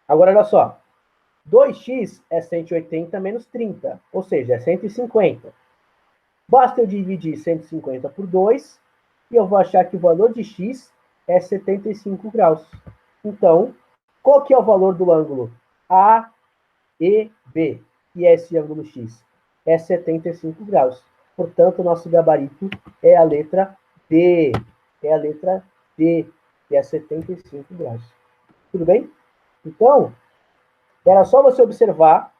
Agora, olha só. 2x é 180 menos 30, ou seja, é 150. Basta eu dividir 150 por 2 e eu vou achar que o valor de x é 75 graus. Então, qual que é o valor do ângulo AEB, que é esse ângulo x? É 75 graus. Portanto, o nosso gabarito é a letra D. É a letra D, que é 75 graus. Tudo bem? Então, era só você observar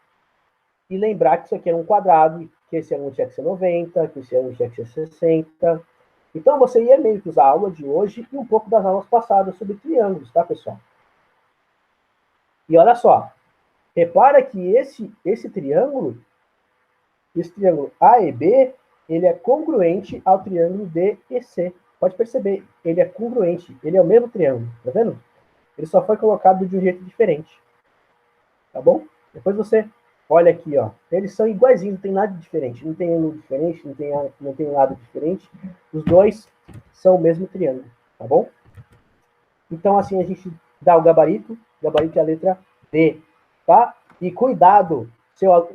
e lembrar que isso aqui era um quadrado, que esse ângulo tinha que ser 90, que esse ângulo tinha que ser 60. Então, você ia meio que usar a aula de hoje e um pouco das aulas passadas sobre triângulos, tá, pessoal? E olha só, repara que esse triângulo AEB, ele é congruente ao triângulo DEC. Pode perceber, ele é congruente, ele é o mesmo triângulo, tá vendo? Ele só foi colocado de um jeito diferente. Tá bom? Depois você olha aqui, ó. Eles são iguaizinhos, não tem nada de diferente. Não tem ângulo diferente, não tem lado diferente. Os dois são o mesmo triângulo, tá bom? Então, assim, a gente dá o gabarito. O gabarito é a letra D, tá? E cuidado,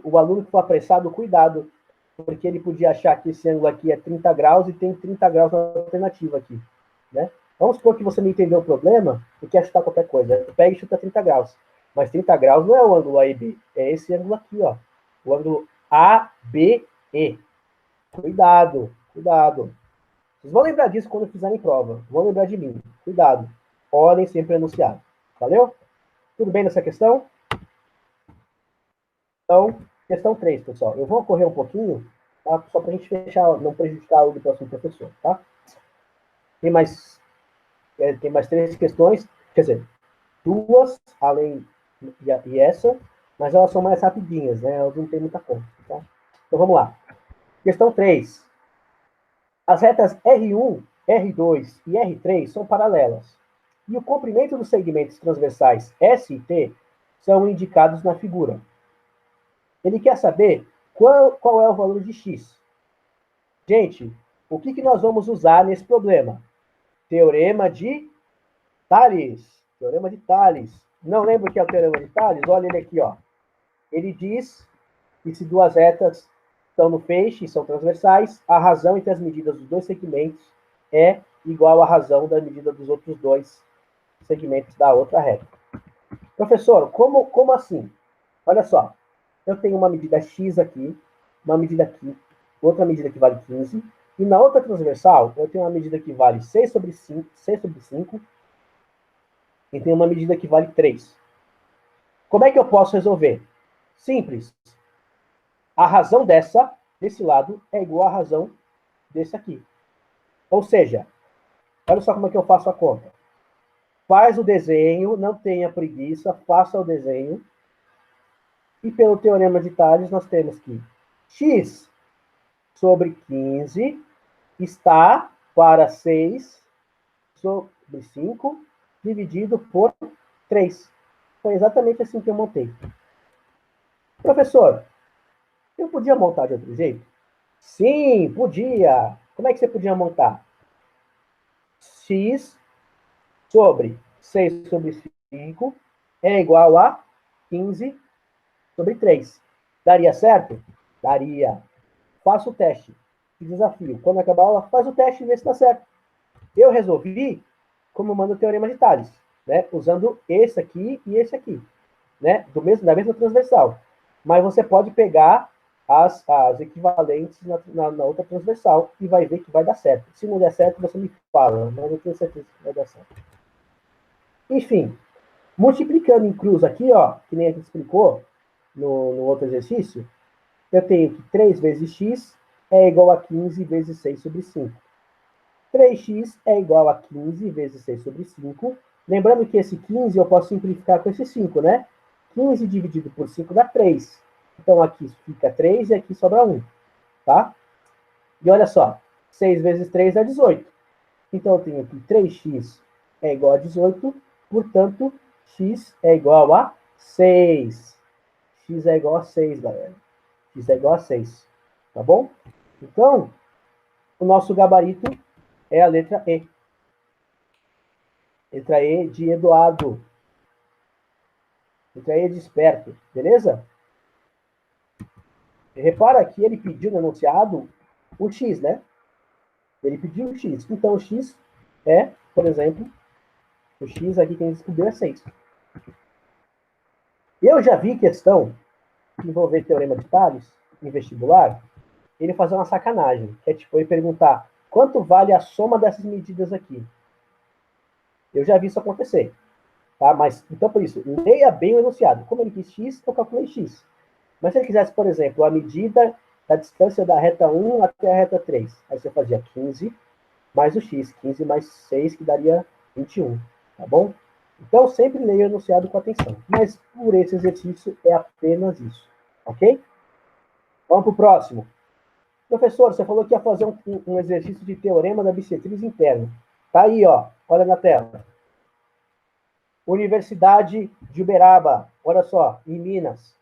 o aluno que for apressado, cuidado, porque ele podia achar que esse ângulo aqui é 30 graus e tem 30 graus na alternativa aqui, né? Vamos supor que você não entendeu o problema e quer chutar qualquer coisa. Pega e chuta 30 graus. Mas 30 graus não é o ângulo AEB, é esse ângulo aqui, ó. O ângulo ABE. Cuidado, cuidado. Vocês vão lembrar disso quando fizerem prova. Vão lembrar de mim. Cuidado. Olhem sempre enunciado. Valeu? Tudo bem nessa questão? Então, questão 3, pessoal. Eu vou correr um pouquinho, tá? Só para a gente fechar, não prejudicar o do próximo professor, tá? Tem mais 3 questões, quer dizer, 2, além e essa, mas elas são mais rapidinhas, né? Elas não tem muita conta, tá? Então, vamos lá. Questão 3. As retas R1, R2 e R3 são paralelas. E o comprimento dos segmentos transversais S e T são indicados na figura. Ele quer saber qual é o valor de X. Gente, o que nós vamos usar nesse problema? Teorema de Tales. Teorema de Tales. Não lembra o que é o teorema de Tales? Olha ele aqui, ó. Ele diz que se duas retas estão no feixe e são transversais, a razão entre as medidas dos dois segmentos é igual à razão da medida dos outros dois segmentos da outra reta. Professor, como assim? Olha só, eu tenho uma medida x aqui, uma medida aqui, outra medida que vale 15, e na outra transversal eu tenho uma medida que vale 6 sobre 5, e tenho uma medida que vale 3. Como é que eu posso resolver? Simples. A razão desse lado é igual à razão desse aqui. Ou seja, olha só como é que eu faço a conta. Faz o desenho, não tenha preguiça, faça o desenho. E pelo teorema de Tales, nós temos que x sobre 15 está para 6 sobre 5 dividido por 3. Foi exatamente assim que eu montei. Professor, eu podia montar de outro jeito? Sim, podia. Como é que você podia montar? X sobre 6 sobre 5 é igual a 15 sobre 3. Daria certo? Daria. Faça o teste. Que desafio. Quando acabar a aula, faz o teste e vê se está certo. Eu resolvi como manda o teorema de Tales. né? Usando esse aqui e esse aqui, né? Da mesma transversal. Mas você pode pegar as equivalentes na outra transversal e vai ver que vai dar certo. Se não der certo, você me fala, mas eu tenho certeza que vai dar certo. Enfim, multiplicando em cruz aqui, ó, que nem a gente explicou no outro exercício, eu tenho que 3 vezes x é igual a 15 vezes 6 sobre 5. 3x é igual a 15 vezes 6 sobre 5. Lembrando que esse 15 eu posso simplificar com esse 5, né? 15 dividido por 5 dá 3. Então aqui fica 3 e aqui sobra 1, tá? E olha só, 6 vezes 3 é 18. Então eu tenho que 3x é igual a 18, portanto, x é igual a 6. X é igual a 6, galera. X é igual a 6, tá bom? Então, o nosso gabarito é a letra E. Letra E de Eduardo. Letra E de esperto, beleza? Repara que ele pediu no enunciado o X, né? Ele pediu o X. Então, o X é, por exemplo, o X aqui que a gente descobriu é 6. Eu já vi questão que envolver teorema de Tales em vestibular, ele fazer uma sacanagem, que é tipo ele perguntar quanto vale a soma dessas medidas aqui. Eu já vi isso acontecer, tá? Mas, então, por isso, leia bem o enunciado. Como ele quis X, eu calculei X. Mas se ele quisesse, por exemplo, a medida da distância da reta 1 até a reta 3, aí você fazia 15 mais o x, 15 mais 6, que daria 21, tá bom? Então, sempre leia o enunciado com atenção. Mas, por esse exercício, é apenas isso, ok? Vamos para o próximo. Professor, você falou que ia fazer um exercício de teorema da bissetriz interna. Tá aí, ó. Olha na tela. Universidade de Uberaba. Olha só, em Minas.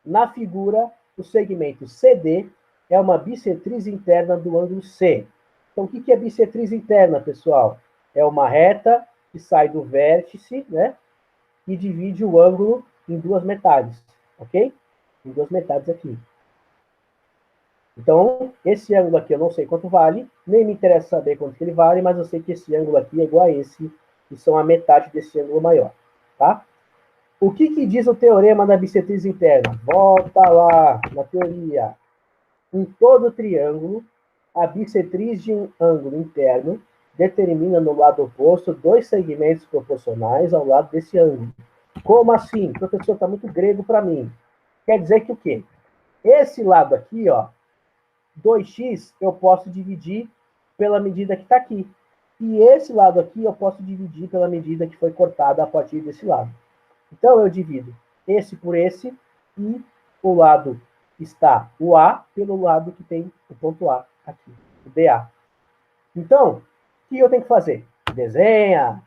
Na figura, o segmento CD é uma bissetriz interna do ângulo C. Então, o que é bissetriz interna, pessoal? É uma reta que sai do vértice, né? E divide o ângulo em duas metades, ok? Em duas metades aqui. Então, esse ângulo aqui eu não sei quanto vale, nem me interessa saber quanto que ele vale, mas eu sei que esse ângulo aqui é igual a esse, e são a metade desse ângulo maior, tá? O que diz o teorema da bissetriz interna? Volta lá na teoria. Em todo triângulo, a bissetriz de um ângulo interno determina no lado oposto dois segmentos proporcionais ao lado desse ângulo. Como assim? Professor, está muito grego para mim. Quer dizer que o quê? Esse lado aqui, ó, 2x, eu posso dividir pela medida que está aqui. E esse lado aqui eu posso dividir pela medida que foi cortada a partir desse lado. Então, eu divido esse por esse e o lado está o A pelo lado que tem o ponto A aqui, o DA. Então, o que eu tenho que fazer? Desenha.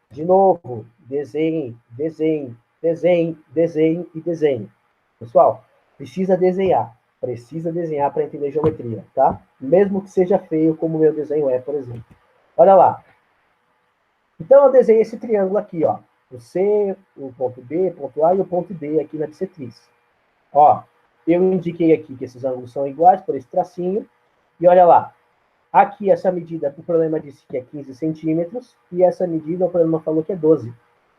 De novo, desenhe, desenhe, desenhe, desenhe e desenhe. Pessoal, precisa desenhar. Precisa desenhar para entender geometria, tá? Mesmo que seja feio, como o meu desenho é, por exemplo. Olha lá. Então, eu desenhei esse triângulo aqui, ó. O C, o ponto B, o ponto A e o ponto D aqui na bissetriz. Ó, eu indiquei aqui que esses ângulos são iguais por esse tracinho. E olha lá. Aqui, essa medida, o problema disse que é 15 centímetros. E essa medida, o problema falou que é 12.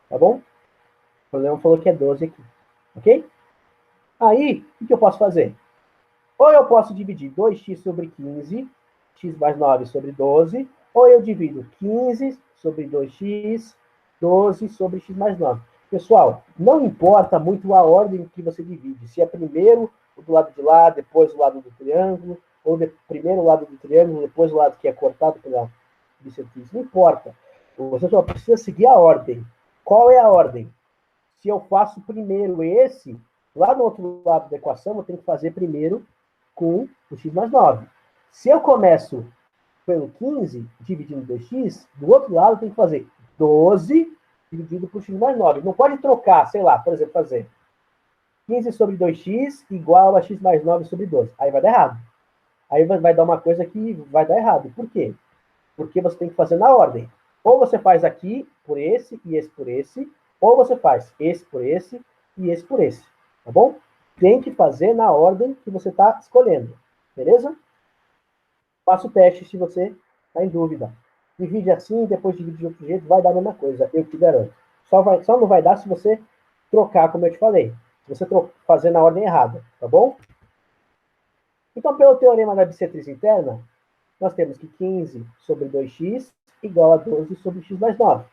Tá bom? O problema falou que é 12 aqui. Ok? Aí, o que eu posso fazer? Ou eu posso dividir 2x sobre 15, x mais 9 sobre 12, ou eu divido 15 sobre 2x, 12 sobre x mais 9. Pessoal, não importa muito a ordem que você divide, se é primeiro o do lado de lá, depois o lado do triângulo, ou primeiro o lado do triângulo, depois o lado que é cortado pela bissetriz, não importa. Você só precisa seguir a ordem. Qual é a ordem? Se eu faço primeiro esse, lá no outro lado da equação, eu tenho que fazer primeiro com o x mais 9. Se eu começo pelo 15, dividindo 2x, do outro lado eu tenho que fazer 12 dividido por x mais 9. Não pode trocar, sei lá, por exemplo, fazer 15 sobre 2x igual a x mais 9 sobre 12. Aí vai dar errado. Aí vai dar uma coisa que vai dar errado. Por quê? Porque você tem que fazer na ordem. Ou você faz aqui por esse e esse por esse, ou você faz esse por esse e esse por esse. Tá bom? Tem que fazer na ordem que você está escolhendo. Beleza? Faça o teste se você está em dúvida. Divide assim, depois divide de outro jeito, vai dar a mesma coisa, eu te garanto. Só não vai dar se você trocar, como eu te falei. Se você fazer na ordem errada, tá bom? Então, pelo teorema da bissetriz interna, nós temos que 15 sobre 2x igual a 12 sobre x mais 9.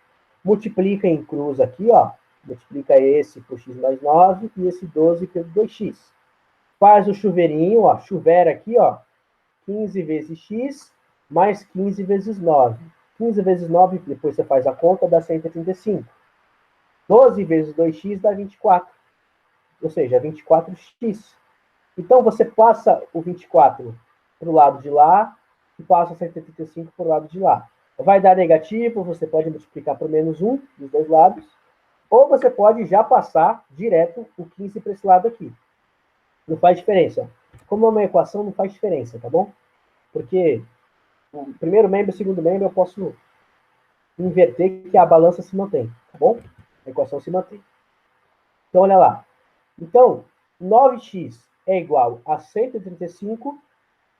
Multiplica em cruz aqui, ó. Multiplica esse por x mais 9 e esse 12 pelo 2x. Faz o chuveirinho, ó. Chuveira aqui, ó. 15 vezes x mais 15 vezes 9. 15 vezes 9, depois você faz a conta, dá 135. 12 vezes 2x dá 24. Ou seja, 24x. Então, você passa o 24 para o lado de lá e passa 135 para o lado de lá. Vai dar negativo, você pode multiplicar por menos 1 dos dois lados, ou você pode já passar direto o 15 para esse lado aqui. Não faz diferença. Como é uma equação, não faz diferença, tá bom? Porque o primeiro membro e o segundo membro eu posso inverter que a balança se mantém, tá bom? A equação se mantém. Então, olha lá. Então, 9x é igual a 135.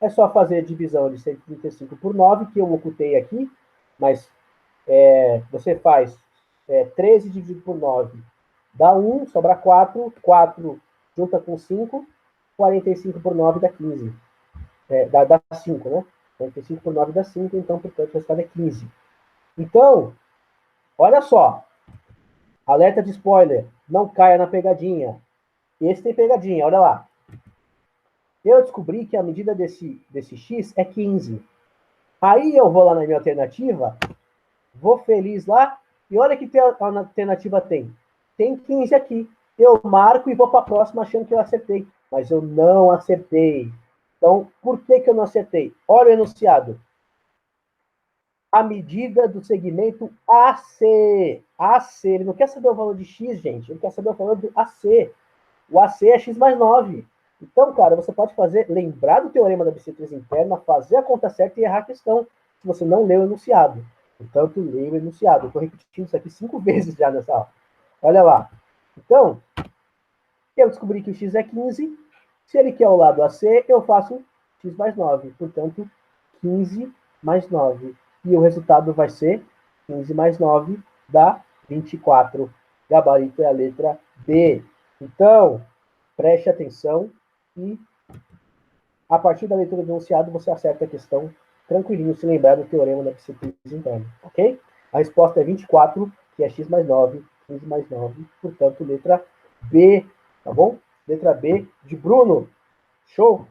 É só fazer a divisão de 135 por 9, que eu ocultei aqui, mas você faz 13 dividido por 9, dá 1, sobra 4, 4 junta com 5, 45 por 9 dá 15. Dá 5, né? 45 por 9 dá 5, então, portanto, o resultado é 15. Então, olha só, alerta de spoiler, não caia na pegadinha. Esse tem pegadinha, olha lá. Eu descobri que a medida desse x é 15. Aí eu vou lá na minha alternativa, vou feliz lá, e olha que alternativa tem. Tem 15 aqui. Eu marco e vou para a próxima achando que eu acertei. Mas eu não acertei. Então, por que eu não acertei? Olha o enunciado. A medida do segmento AC. AC. Ele não quer saber o valor de X, gente. Ele quer saber o valor do AC. O AC é X mais 9. Então, cara, você pode lembrar do teorema da bissetriz interna, fazer a conta certa e errar a questão, se você não leu o enunciado. Portanto, leia o enunciado. Eu estou repetindo isso aqui 5 vezes já nessa aula. Olha lá. Então, eu descobri que o x é 15. Se ele quer o lado AC, eu faço x mais 9. Portanto, 15 mais 9. E o resultado vai ser 15 mais 9 dá 24. Gabarito é a letra B. Então, preste atenção e, a partir da leitura do enunciado, você acerta a questão tranquilinho, se lembrar do teorema da bissetriz interna, ok? A resposta é 24, que é x mais 9, 15 mais 9, portanto, letra B, tá bom? Letra B de Bruno. Show?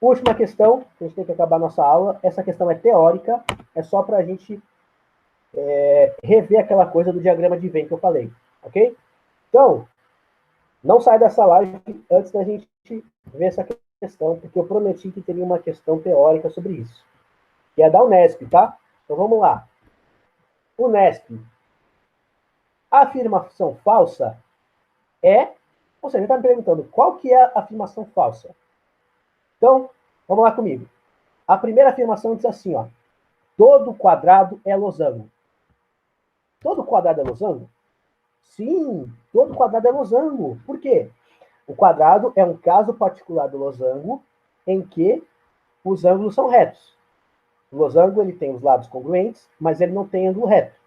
Última questão, a gente tem que acabar a nossa aula. Essa questão é teórica, é só para a gente rever aquela coisa do diagrama de Venn que eu falei, ok? Então, não sai dessa live antes da gente ver essa questão, porque eu prometi que teria uma questão teórica sobre isso. Que é da Unesp, tá? Então vamos lá. Unesp. A afirmação falsa é... Ou seja, ele está me perguntando qual que é a afirmação falsa. Então, vamos lá comigo. A primeira afirmação diz assim, ó. Todo quadrado é losango. Todo quadrado é losango? Sim, todo quadrado é losango. Por quê? O quadrado é um caso particular do losango em que os ângulos são retos. O losango ele tem os lados congruentes, mas ele não tem ângulo reto.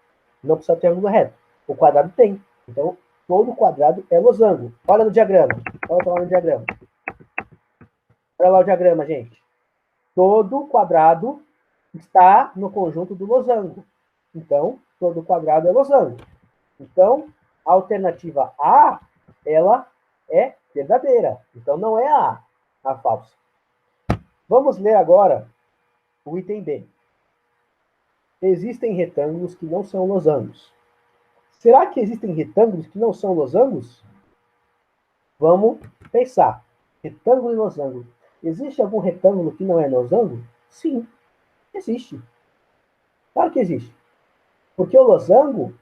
Não precisa ter ângulo reto. O quadrado tem. Então, todo quadrado é losango. Olha no diagrama. Olha lá no diagrama. Olha lá o diagrama, gente. Todo quadrado está no conjunto do losango. Então, todo quadrado é losango. Então, a alternativa A, ela é verdadeira. Então, não é a falsa. Vamos ler agora o item B. Existem retângulos que não são losangos. Será que existem retângulos que não são losangos? Vamos pensar. Retângulo e losango. Existe algum retângulo que não é losango? Sim, existe. Claro que existe. Porque o losango,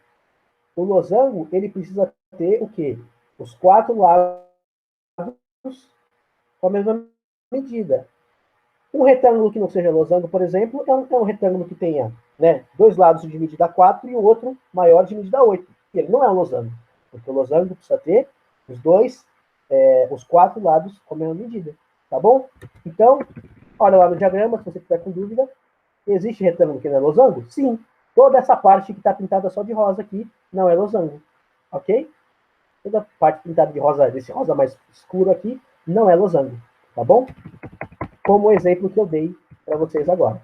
ele precisa ter o quê? Os 4 lados com a mesma medida. Um retângulo que não seja losango, por exemplo, é um retângulo que tenha, né, 2 lados de medida 4 e o outro maior de medida 8. E ele não é um losango, porque o losango precisa ter os 4 lados com a mesma medida. Tá bom? Então, olha lá no diagrama, se você tiver com dúvida. Existe retângulo que não é losango? Sim. Toda essa parte que está pintada só de rosa aqui não é losango. Ok? Toda a parte pintada de rosa, desse rosa mais escuro aqui, não é losango. Tá bom? Como o exemplo que eu dei para vocês agora.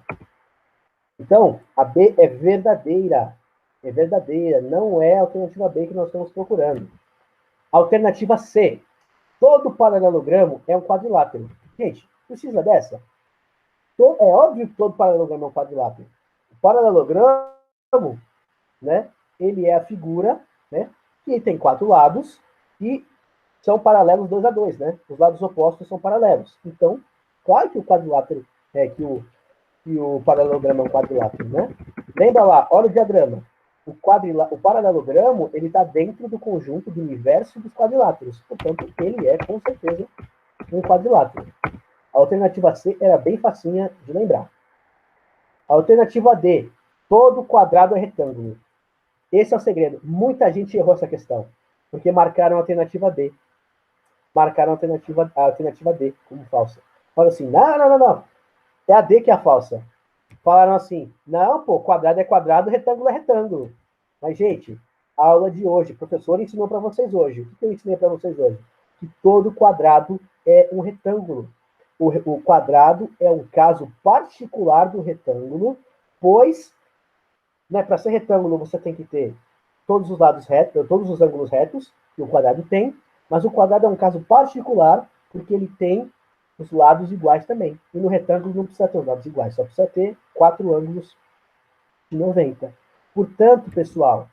Então, a B é verdadeira. É verdadeira. Não é a alternativa B que nós estamos procurando. Alternativa C. Todo paralelogramo é um quadrilátero. Gente, precisa dessa? É óbvio que todo paralelogramo é um quadrilátero. O paralelogramo, né, ele é a figura, né, que tem 4 lados e são paralelos 2 a 2, né? Os lados opostos são paralelos. Então, claro que o quadrilátero que o paralelogramo é um quadrilátero, né? Lembra lá, olha o diagrama. O paralelogramo, ele está dentro do conjunto do universo dos quadriláteros. Portanto, ele é, com certeza, um quadrilátero. A alternativa C era bem facinha de lembrar. A alternativa D, todo quadrado é retângulo. Esse é o segredo. Muita gente errou essa questão, porque marcaram a alternativa D. Marcaram a alternativa D como falsa. Falaram assim, não. É a D que é a falsa. Falaram assim, não, pô, quadrado é quadrado, retângulo é retângulo. Mas, gente, a aula de hoje, o professor ensinou para vocês hoje. O que eu ensinei para vocês hoje? Que todo quadrado é um retângulo. O quadrado é um caso particular do retângulo, pois, né, para ser retângulo, você tem que ter todos os lados retos, todos os ângulos retos, que o quadrado tem, mas o quadrado é um caso particular, porque ele tem os lados iguais também. E no retângulo não precisa ter os lados iguais, só precisa ter 4 ângulos de 90. Portanto, pessoal,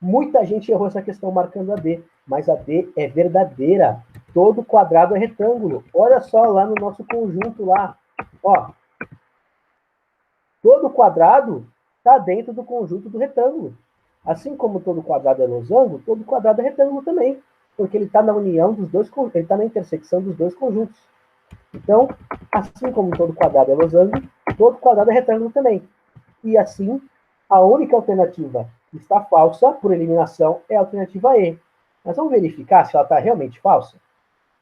muita gente errou essa questão marcando a D, mas a D é verdadeira. Todo quadrado é retângulo. Olha só lá no nosso conjunto lá. Ó, todo quadrado está dentro do conjunto do retângulo. Assim como todo quadrado é losango, todo quadrado é retângulo também, porque ele está na união dos dois, ele está na intersecção dos dois conjuntos. Então, assim como todo quadrado é losango, todo quadrado é retângulo também. E assim, a única alternativa que está falsa, por eliminação, é a alternativa E. Mas vamos verificar se ela está realmente falsa,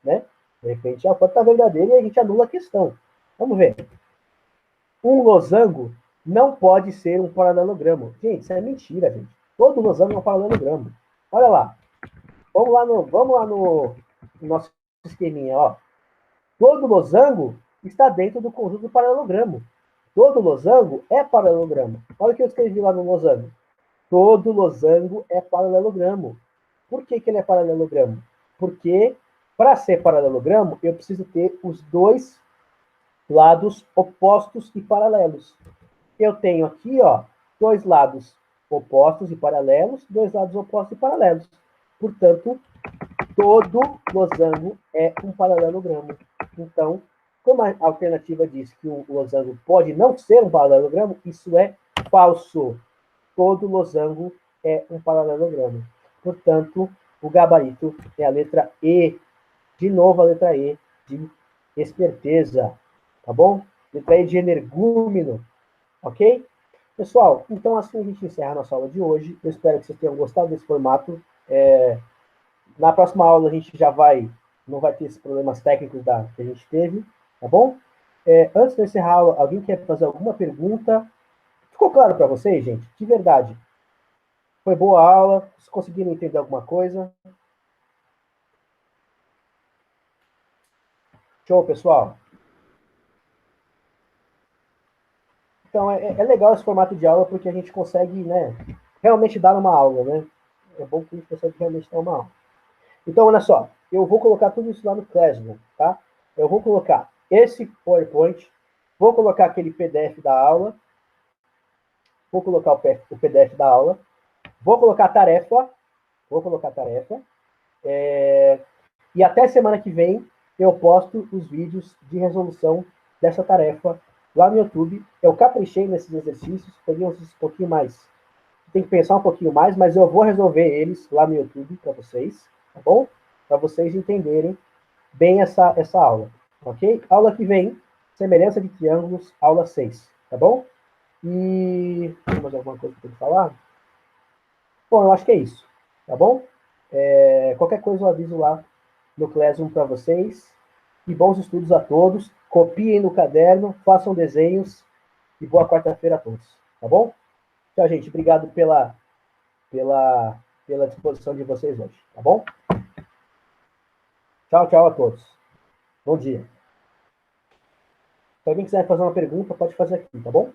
né? De repente, ela pode estar verdadeira e a gente anula a questão. Vamos ver. Um losango não pode ser um paralelogramo. Gente, isso é mentira, gente. Todo losango é um paralelogramo. Olha lá. Vamos lá no nosso esqueminha, ó. Todo losango está dentro do conjunto do paralelogramo. Todo losango é paralelogramo. Olha o que eu escrevi lá no losango. Todo losango é paralelogramo. Por que ele é paralelogramo? Porque, para ser paralelogramo, eu preciso ter os dois lados opostos e paralelos. Eu tenho aqui, ó, dois lados opostos e paralelos, dois lados opostos e paralelos. Portanto, todo losango é um paralelogramo. Então, como a alternativa diz que o losango pode não ser um paralelogramo, isso é falso. Todo losango é um paralelogramo. Portanto, o gabarito é a letra E. De novo, a letra E de esperteza. Tá bom? Letra E de energúmeno. Ok? Pessoal, então assim a gente encerra a nossa aula de hoje. Eu espero que vocês tenham gostado desse formato. Na próxima aula a gente já não vai ter esses problemas técnicos que a gente teve, tá bom? Antes de eu encerrar a aula, alguém quer fazer alguma pergunta? Ficou claro para vocês, gente? De verdade. Foi boa a aula? Vocês conseguiram entender alguma coisa? Show, pessoal. Então, é legal esse formato de aula porque a gente consegue, né, realmente dar uma aula, né? É bom que a gente consegue realmente dar uma aula. Então, olha só, eu vou colocar tudo isso lá no Classroom, tá? Eu vou colocar esse PowerPoint, vou colocar aquele PDF da aula, vou colocar o PDF da aula, vou colocar a tarefa, e até semana que vem eu posto os vídeos de resolução dessa tarefa lá no YouTube. Eu caprichei nesses exercícios, peguei uns um pouquinho mais, tem que pensar um pouquinho mais, mas eu vou resolver eles lá no YouTube para vocês, tá bom? Para vocês entenderem bem essa aula, ok? Aula que vem, semelhança de triângulos, aula 6, tá bom? E tem mais alguma coisa que eu tenho que falar? Bom, eu acho que é isso, tá bom? Qualquer coisa eu aviso lá no Classroom para vocês. E bons estudos a todos. Copiem no caderno, façam desenhos e boa quarta-feira a todos, tá bom? Tchau, gente. Obrigado pela disposição de vocês hoje, tá bom? Tchau, tchau a todos. Bom dia. Se alguém quiser fazer uma pergunta, pode fazer aqui, tá bom?